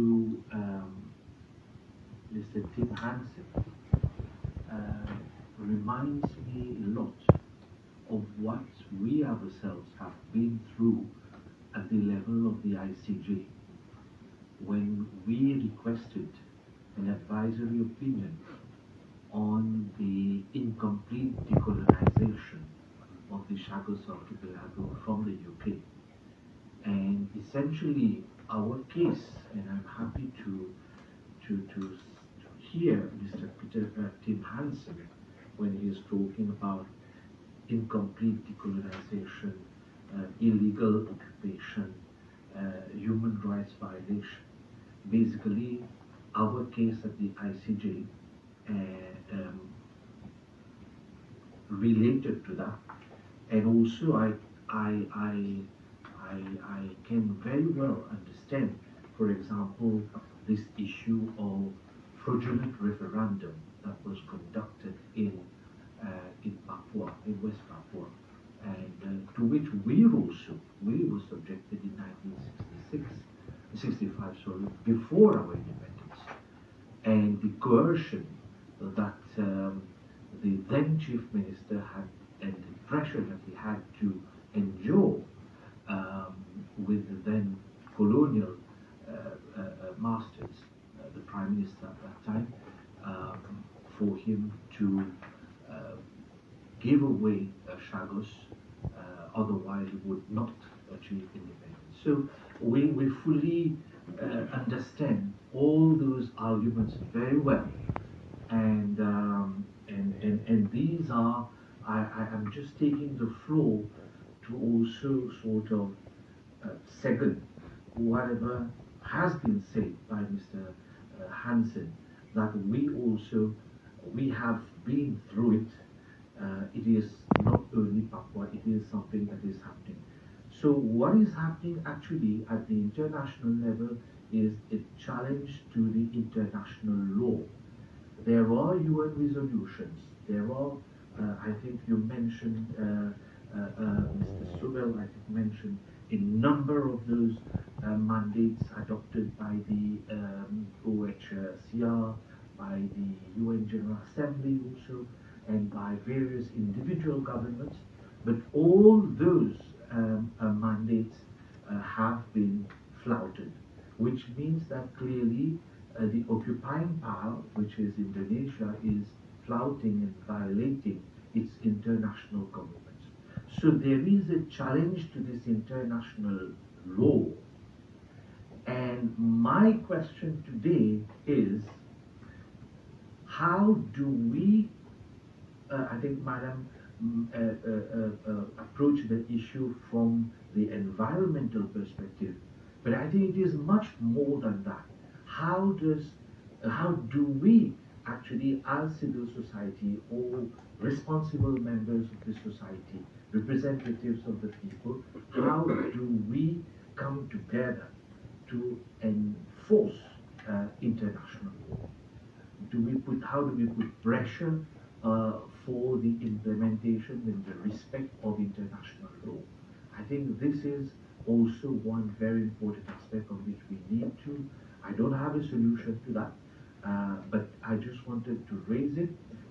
Mr. Tim Hansen reminds me a lot of what we ourselves have been through at the level of the ICJ when we requested an advisory opinion on the incomplete decolonization of the Chagos Archipelago from the UK. And essentially our case, and I'm happy to hear Mr. Tim Hansen when he is talking about incomplete decolonization, illegal occupation, human rights violation. Basically, our case at the ICJ related to that, and also I can very well understand, for example, this issue of fraudulent referendum that was conducted in Papua, in West Papua, and to which we were subjected in 1965, before our independence, and the coercion that the then chief minister had, and the pressure that he had to endure with the then colonial masters, give away Chagos, otherwise it would not achieve independence. So we fully understand all those arguments very well, and these are, I am just taking the floor to also sort of second whatever has been said by Mr. Hansen, that we have been through it. It is not only Papua, it is something that is happening. So what is happening actually at the international level is a challenge to the international law. There are UN resolutions, there are, I think you mentioned, Mr. Sobel, I think mentioned a number of those mandates adopted by the OHCR, by the UN General Assembly also, and by various individual governments, but all those mandates have been flouted, which means that clearly the occupying power, which is Indonesia, is flouting and violating its international commitments. So there is a challenge to this international law. And my question today is, how do we, I think Madam approach the issue from the environmental perspective, but I think it is much more than that. How do we actually, as civil society or responsible members of the society, representatives of the people, how do we come together to enforce international law? How do we put pressure for the implementation and the respect of international law? I think this is also one very important aspect on which we need to. I don't have a solution to that, but I just wanted to raise it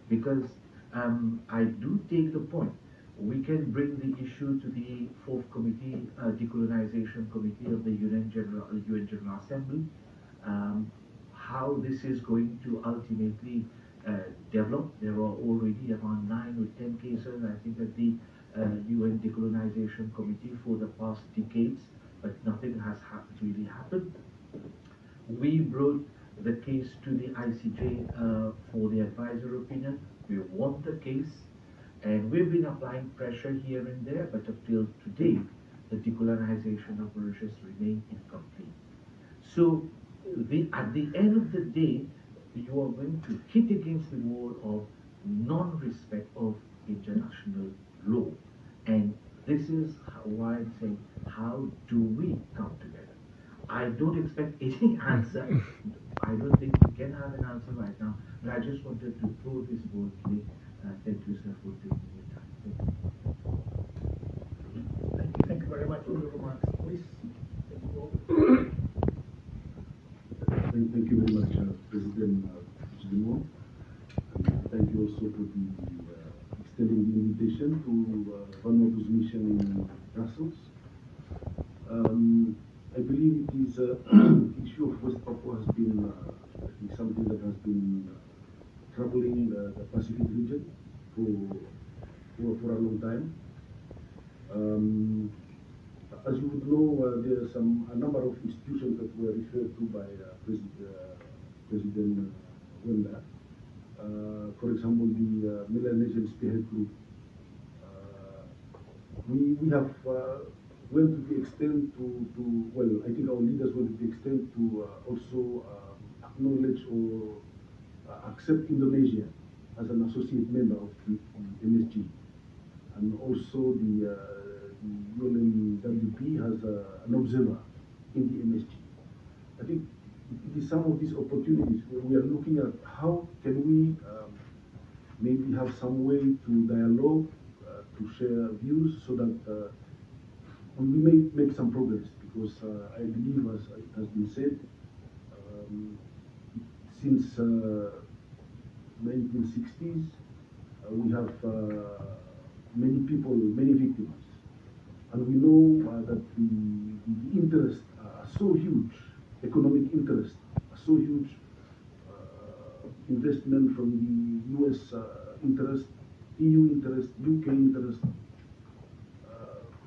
because I do take the point. We can bring the issue to the fourth committee, decolonization committee of the UN General Assembly. How this is going to ultimately develop. There are already around 9 or 10 cases, I think, at the UN Decolonization Committee for the past decades, but nothing has really happened. We brought the case to the ICJ for the advisory opinion. We won the case, and we've been applying pressure here and there, but up till today, the decolonization of Mauritius remain incomplete. So at the end of the day, you are going to hit against the wall of non-respect of international law. And this is why I'm saying, how do we come together? I don't expect any answer. I don't think we can have an answer right now, but I just wanted to throw this boldly. Thank you, sir, for taking the time. Thank you very much for your remarks. Please. Thank you very much, President Puigdemont. Thank you also for extending the invitation to Vanuatu's mission in Brussels. I believe it is the issue of West Papua has been I think something that has been troubling the Pacific region for a long time. As you would know, there are a number of institutions that were referred to by President Wenda. For example, the Melanesian Spearhead Group. We have went to the extent to well, I think our leaders went to the extent to also acknowledge or accept Indonesia as an associate member of the MSG, and also the ULMWP has an observer in the MSG. I think it is some of these opportunities where we are looking at how can we maybe have some way to dialogue, to share views, so that we may make some progress, because I believe, as it has been said, since 1960s, we have many people, many victims. And we know that the interests are so huge, economic interests are so huge, investment from the US interest, EU interest, UK interest,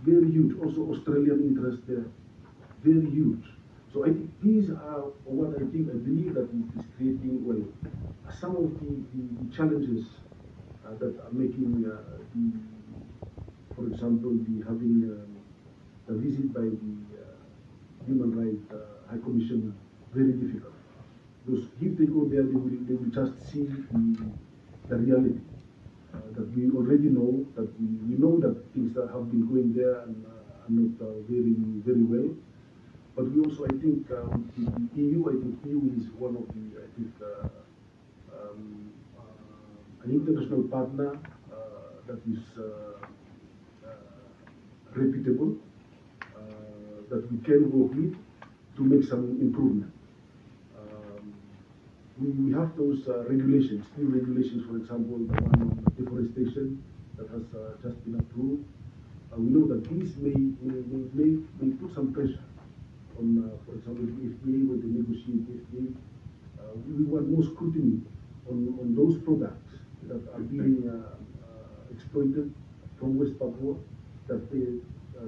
very huge. Also Australian interest there, very huge. So I think these are what I believe that is creating, well, some of the challenges that are making for example, having a visit by the Human Rights High Commissioner very difficult. Because if they go there, they will just see the reality that we already know, that we know that things that have been going there and are not very well. But we also, I think, the EU, I think EU is one of the, I think, an international partner that is reputable, that we can work with to make some improvement. We have those regulations, new regulations, for example, the one on deforestation that has just been approved. We know that these may put some pressure on, for example, the FTA, when they negotiate the FTA. We want more scrutiny on those products that are being exploited from West Papua, that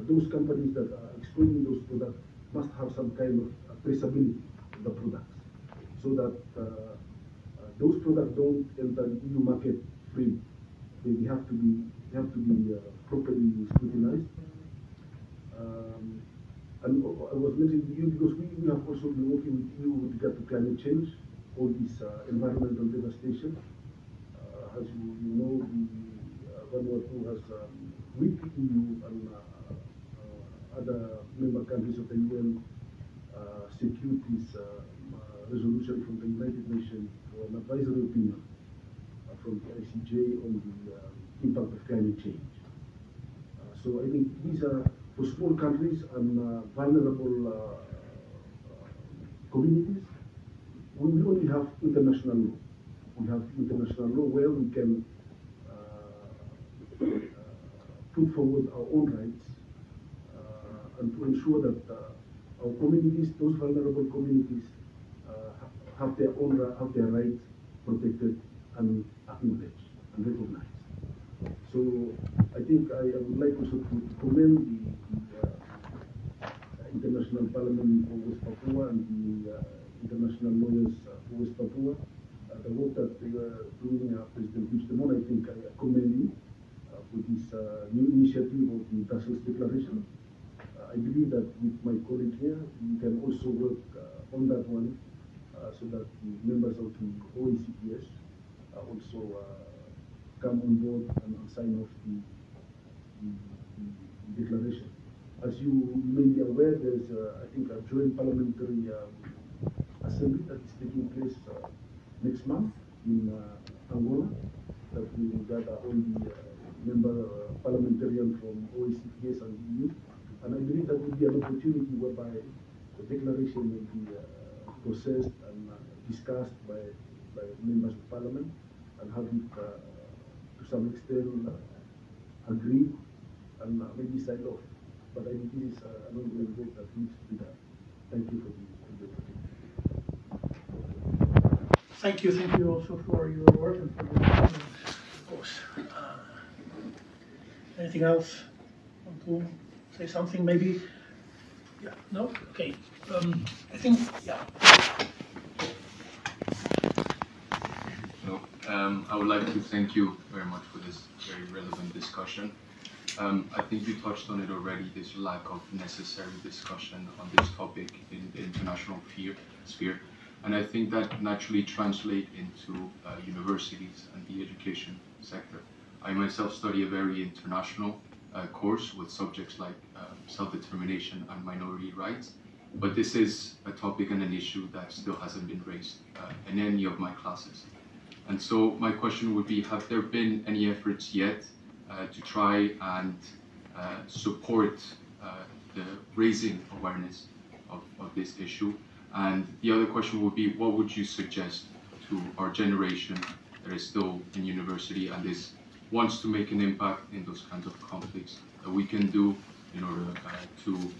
those companies that are exploiting those products must have some kind of traceability of the products, so that those products don't enter the EU market free. They have to be properly scrutinized. And I was mentioning the EU because we have also been working with EU with regard to climate change, all this environmental devastation. As you know, Vanuatu has with the EU and other member countries of the UN secured this resolution from the United Nations for an advisory opinion from the ICJ on the impact of climate change. So I think these are, for small countries and vulnerable communities, we only have international law. We have international law where we can put forward our own rights and to ensure that our communities, those vulnerable communities, have their rights protected and acknowledged and recognized. So I think I would like also to commend the International Parliament for West Papua and the International Lawyers for West Papua. The work that they were doing, President Puigdemont, I think I commend him for this new initiative of the Brussels Declaration. I believe that with my colleague here, we can also work on that one so that the members of the OECPS also come on board and sign off the declaration. As you may be aware, there's, I think, a joint parliamentary assembly that is taking place next month in Angola, that will gather all the member parliamentarians from OECPS and EU. And I believe that will be an opportunity whereby the declaration will be processed and discussed by members of parliament and have it to some extent agreed and maybe signed off. But I think this is an ongoing work that needs to be done. Thank you for the opportunity. Thank you also for your work and for your comments, of course. Anything else? Want to say something maybe? Yeah, no? Okay. I think, yeah. So, I would like to thank you very much for this very relevant discussion. I think you touched on it already, this lack of necessary discussion on this topic in the international sphere. And I think that naturally translates into universities and the education sector. I myself study a very international course with subjects like self-determination and minority rights. But this is a topic and an issue that still hasn't been raised in any of my classes. And so my question would be, have there been any efforts yet to try and support the raising awareness of this issue? And the other question would be, what would you suggest to our generation that is still in university and wants to make an impact in those kinds of conflicts that we can do in order to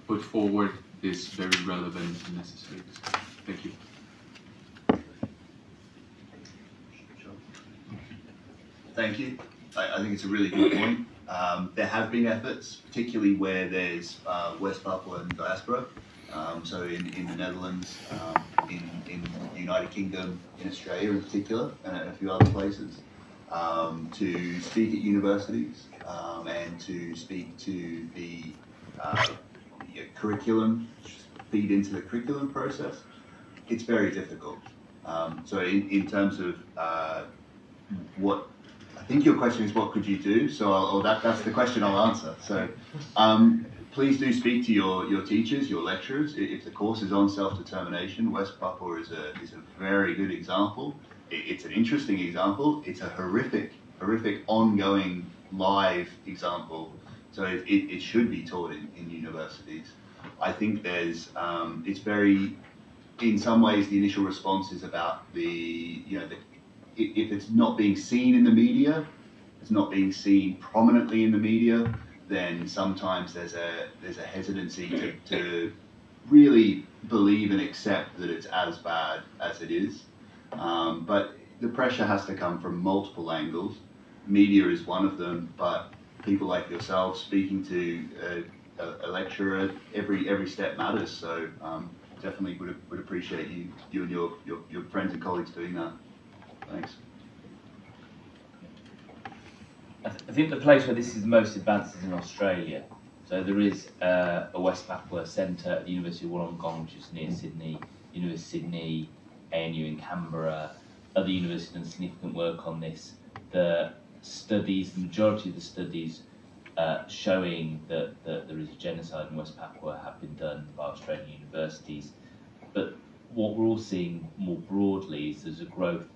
put forward this very relevant and necessary discussion? Thank you. Thank you. I think it's a really good point. There have been efforts, particularly where there's West Papuan diaspora. So in the Netherlands, in the United Kingdom, in Australia in particular, and a few other places, to speak at universities and to speak to the curriculum, feed into the curriculum process. It's very difficult. So in terms of what, I think your question is what could you do? So that's the question I'll answer. So please do speak to your teachers, your lecturers. If the course is on self-determination, West Papua is a very good example. It's an interesting example. It's a horrific ongoing live example. So it should be taught in universities. I think there's, it's very, in some ways the initial response is about if it's not being seen in the media, it's not being seen prominently in the media, then sometimes there's a hesitancy to really believe and accept that it's as bad as it is. But the pressure has to come from multiple angles. Media is one of them, but people like yourself speaking to a lecturer, every step matters. So definitely would appreciate you and your friends and colleagues doing that. Thanks. I think the place where this is most advanced is in Australia. So there is a West Papua Centre at the University of Wollongong, which is near Sydney, University of Sydney, ANU in Canberra. Other universities have done significant work on this. The majority of the studies showing that there is a genocide in West Papua have been done by Australian universities. But what we're all seeing more broadly is there's a growth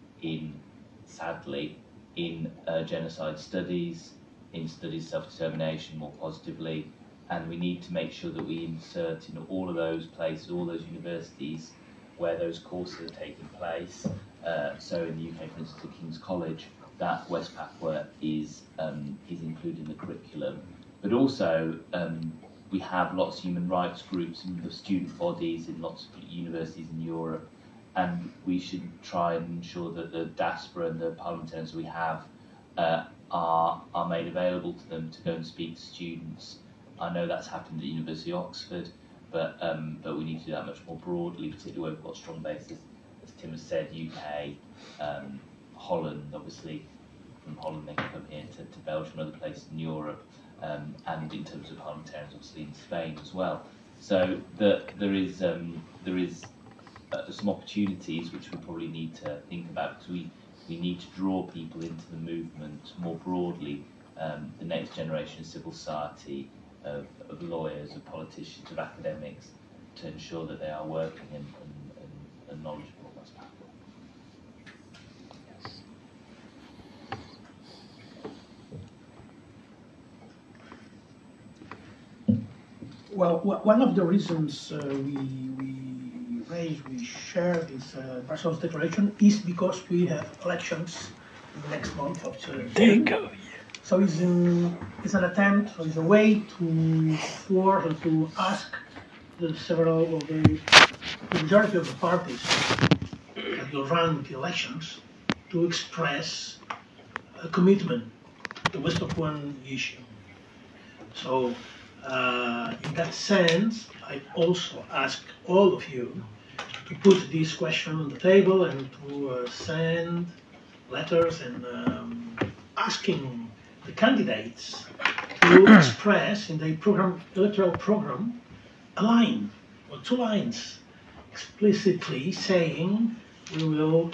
sadly, in genocide studies, in studies of self-determination more positively, and we need to make sure that we insert in all of those places, all those universities where those courses are taking place. So in the UK, for instance, at King's College, that West Papua is included in the curriculum. But also, we have lots of human rights groups and the student bodies in lots of universities in Europe, and we should try and ensure that the diaspora and the parliamentarians we have are made available to them to go and speak to students. I know that's happened at the University of Oxford, but we need to do that much more broadly, particularly where we've got strong bases, as Tim has said, UK, Holland, obviously from Holland they can come here to Belgium, other places in Europe, and in terms of parliamentarians, obviously in Spain as well. So there is some opportunities which we probably need to think about, because we need to draw people into the movement more broadly, the next generation of civil society, of lawyers, of politicians, of academics, to ensure that they are working and knowledgeable of what's happening. Well, one of the reasons we share this Brussels Declaration is because we have elections in the next month of June. So it's an attempt, or it's a way to force and to ask the majority of the parties that will run the elections to express a commitment to the West Papuan issue. So in that sense, I also ask all of you to put this question on the table and to send letters and asking the candidates to express in their electoral program a line or two lines explicitly saying we will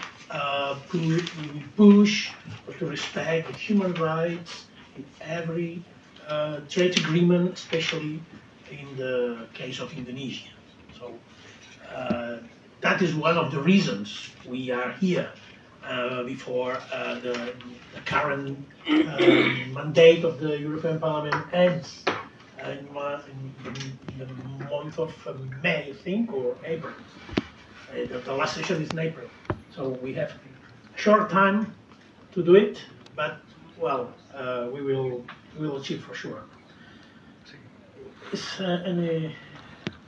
push to respect the human rights in every trade agreement, especially in the case of Indonesia. So that is one of the reasons we are here before the current mandate of the European Parliament ends in the month of May, I think, or April. The last session is in April. So we have a short time to do it, but well, we will achieve for sure. Is any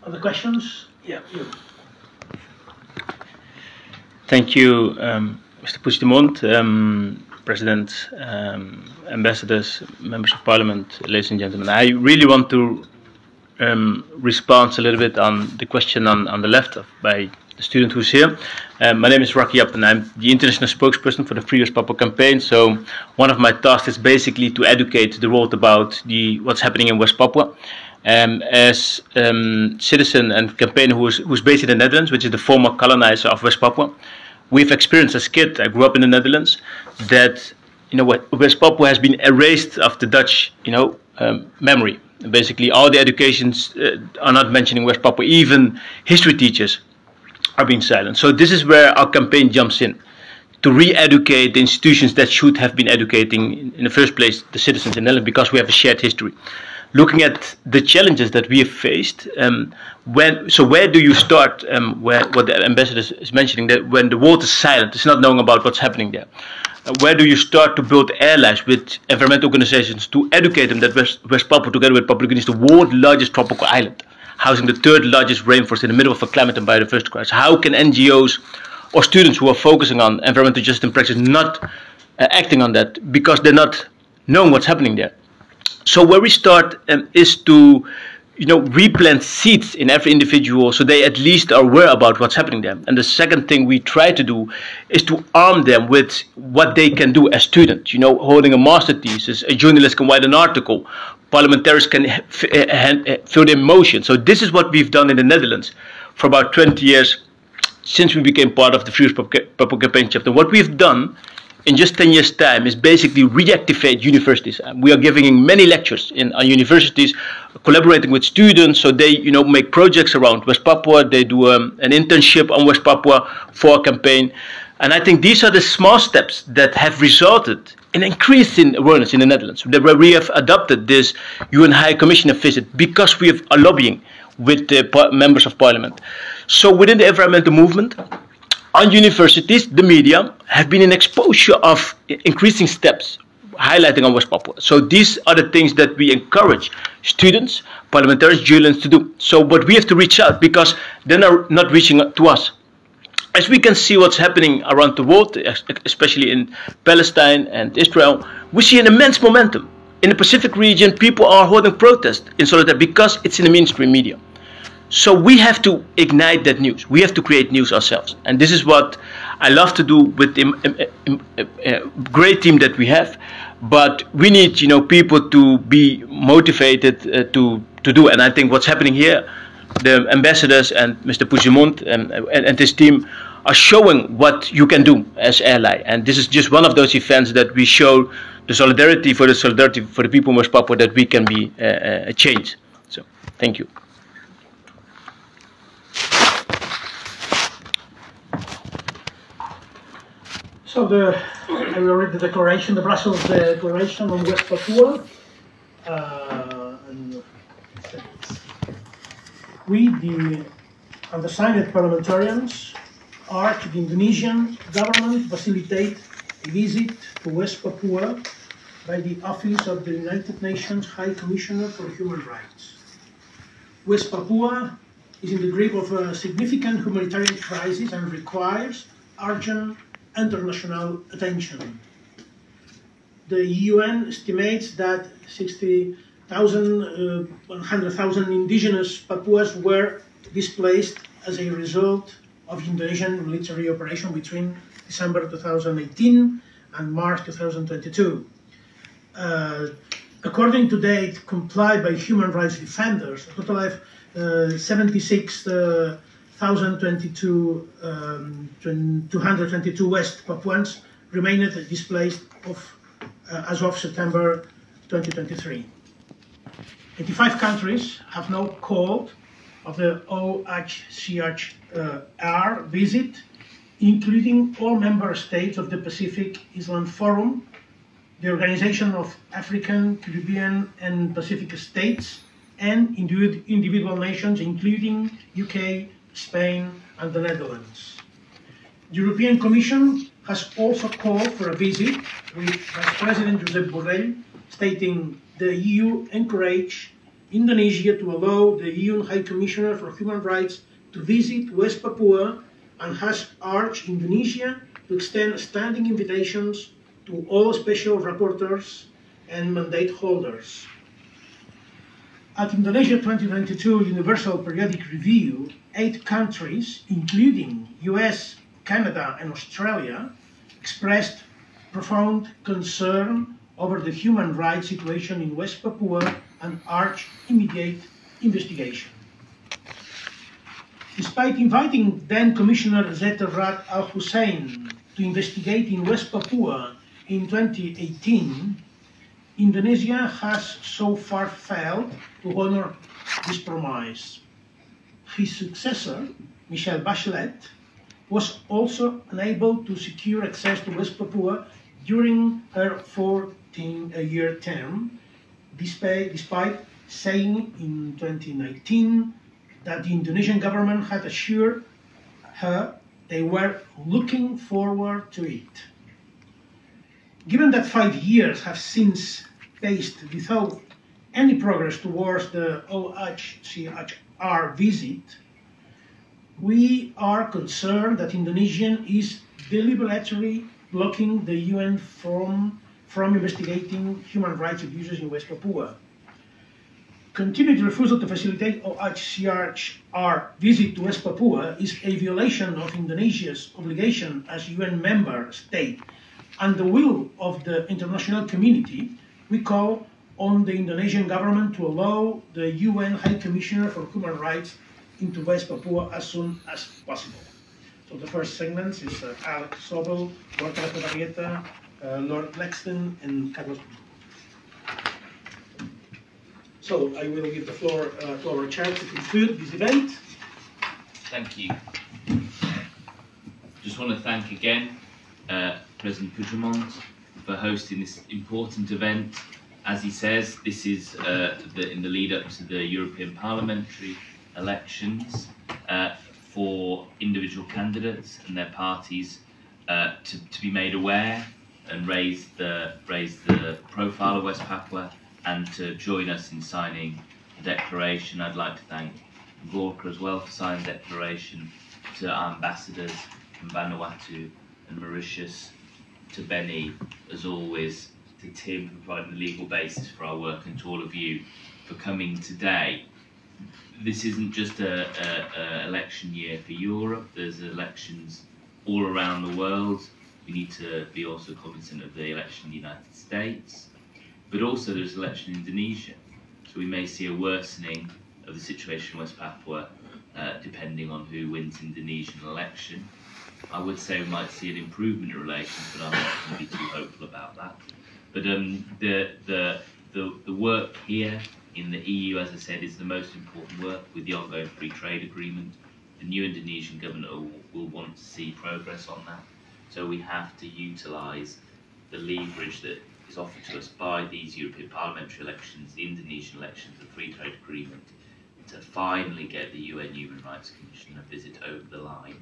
other questions? Yeah. You. Thank you, Mr. Puigdemont. President, ambassadors, members of parliament, ladies and gentlemen. I really want to respond a little bit on the question on the left by the student who's here. My name is Rocky Up, and I'm the international spokesperson for the Free West Papua campaign. So one of my tasks is basically to educate the world about what's happening in West Papua. As citizen and campaigner who's based in the Netherlands, which is the former colonizer of West Papua, we've experienced as a kid, I grew up in the Netherlands, that West Papua has been erased of the Dutch memory. Basically, all the educations are not mentioning West Papua. Even history teachers are being silent. So this is where our campaign jumps in, to re-educate the institutions that should have been educating in the first place the citizens in the Netherlands, because we have a shared history. Looking at the challenges that we have faced, where do you start? What the ambassador is mentioning, that when the world is silent, it's not knowing about what's happening there. Where do you start to build allies with environmental organizations to educate them that West Papua, together with Papua New Guinea, is the world's largest tropical island, housing the third largest rainforest in the middle of a climate and biodiversity crisis? How can NGOs or students who are focusing on environmental justice and practice not acting on that because they're not knowing what's happening there? So where we start is to replant seeds in every individual, so they at least are aware about what's happening there. And the second thing we try to do is to arm them with what they can do as students. Holding a master thesis, a journalist can write an article, parliamentarians can fill the emotion. So this is what we've done in the Netherlands for about 20 years since we became part of the Free West Papua campaign chapter. What we've done in just 10 years' time is basically reactivate universities. We are giving many lectures on universities, collaborating with students, so they make projects around West Papua. They do an internship on West Papua for a campaign. And I think these are the small steps that have resulted in increasing awareness in the Netherlands, where we have adopted this UN High Commissioner visit because we are lobbying with the members of parliament. So within the environmental movement, on universities, the media have been in exposure of increasing steps highlighting on West Papua. So these are the things that we encourage students, parliamentarians, journalists to do. So, but we have to reach out because they're not reaching out to us. As we can see what's happening around the world, especially in Palestine and Israel, we see an immense momentum. In the Pacific region, people are holding protests in solidarity because it's in the mainstream media. So we have to ignite that news. We have to create news ourselves. And this is what I love to do with the great team that we have. But we need, people to be motivated to do. And I think what's happening here, the ambassadors and Mr. Puigdemont and his team are showing what you can do as ally. And this is just one of those events that we show the solidarity for the people in West Papua, that we can be a change. So, thank you. So I will read the declaration, the Brussels Declaration on West Papua. We, the undersigned parliamentarians, urge the Indonesian government to facilitate a visit to West Papua by the Office of the United Nations High Commissioner for Human Rights. West Papua is in the grip of a significant humanitarian crisis and requires urgent international attention. The UN estimates that 100,000 indigenous Papuas were displaced as a result of Indonesian military operation between December 2018 and March 2022. According to data complied by human rights defenders, a total of 222 West Papuans remained displaced as of September 2023. 85 countries have now called of the OHCHR visit, including all member states of the Pacific Island Forum, the Organization of African, Caribbean and Pacific States, and individual nations, including UK, Spain and the Netherlands. The European Commission has also called for a visit, with Vice President Josep Borrell stating the EU encouraged Indonesia to allow the EU High Commissioner for Human Rights to visit West Papua and has urged Indonesia to extend standing invitations to all special rapporteurs and mandate holders. At Indonesia 2022 Universal Periodic Review, 8 countries, including US, Canada and Australia, expressed profound concern over the human rights situation in West Papua and urged immediate investigation. Despite inviting then Commissioner Zeta Rad Al Hussein to investigate in West Papua in 2018, Indonesia has so far failed to honor this promise. His successor, Michelle Bachelet, was also unable to secure access to West Papua during her 14-year term, despite saying in 2019 that the Indonesian government had assured her they were looking forward to it. Given that 5 years have since passed without any progress towards the OHCHR visit, we are concerned that Indonesia is deliberately blocking the UN from investigating human rights abuses in West Papua. Continued refusal to facilitate OHCHR visit to West Papua is a violation of Indonesia's obligation as UN member state and the will of the international community. We call on the Indonesian government to allow the UN High Commissioner for Human Rights into West Papua as soon as possible. So the first segment is Alex Sobel, Gorka Elejabarrieta, Lord Lexton, and Carlos. So I will give the floor to our chair to conclude this event. Thank you. Just want to thank again President Puigdemont for hosting this important event. As he says, this is in the lead up to the European parliamentary elections for individual candidates and their parties to be made aware and raise the profile of West Papua and to join us in signing the declaration. I'd like to thank Gorka as well for signing the declaration, to our ambassadors from Vanuatu and Mauritius, to Benny, as always, to Tim for providing the legal basis for our work, and to all of you for coming today. This isn't just an election year for Europe, there's elections all around the world. We need to be also cognizant of the election in the United States, but also there's election in Indonesia. So we may see a worsening of the situation in West Papua depending on who wins the Indonesian election. I would say we might see an improvement in relations, but I'm not going to be too hopeful about that. But the work here in the EU, as I said, is the most important work with the ongoing free trade agreement. The new Indonesian government will want to see progress on that. So we have to utilise the leverage that is offered to us by these European parliamentary elections, the Indonesian elections, the free trade agreement, to finally get the UN Human Rights Commission a visit over the line,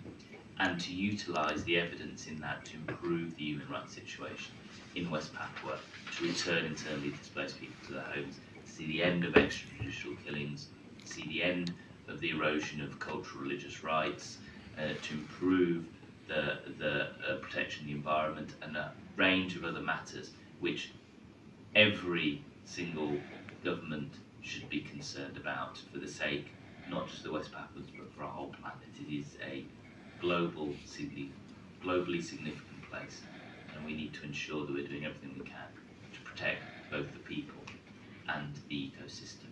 and to utilise the evidence in that to improve the human rights situation in West Papua, to return internally displaced people to their homes, to see the end of extrajudicial killings, to see the end of the erosion of cultural religious rights, to improve the protection of the environment, and a range of other matters which every single government should be concerned about for the sake not just of the West Papuans but for our whole planet. It is a globally significant place, and we need to ensure that we're doing everything we can to protect both the people and the ecosystem.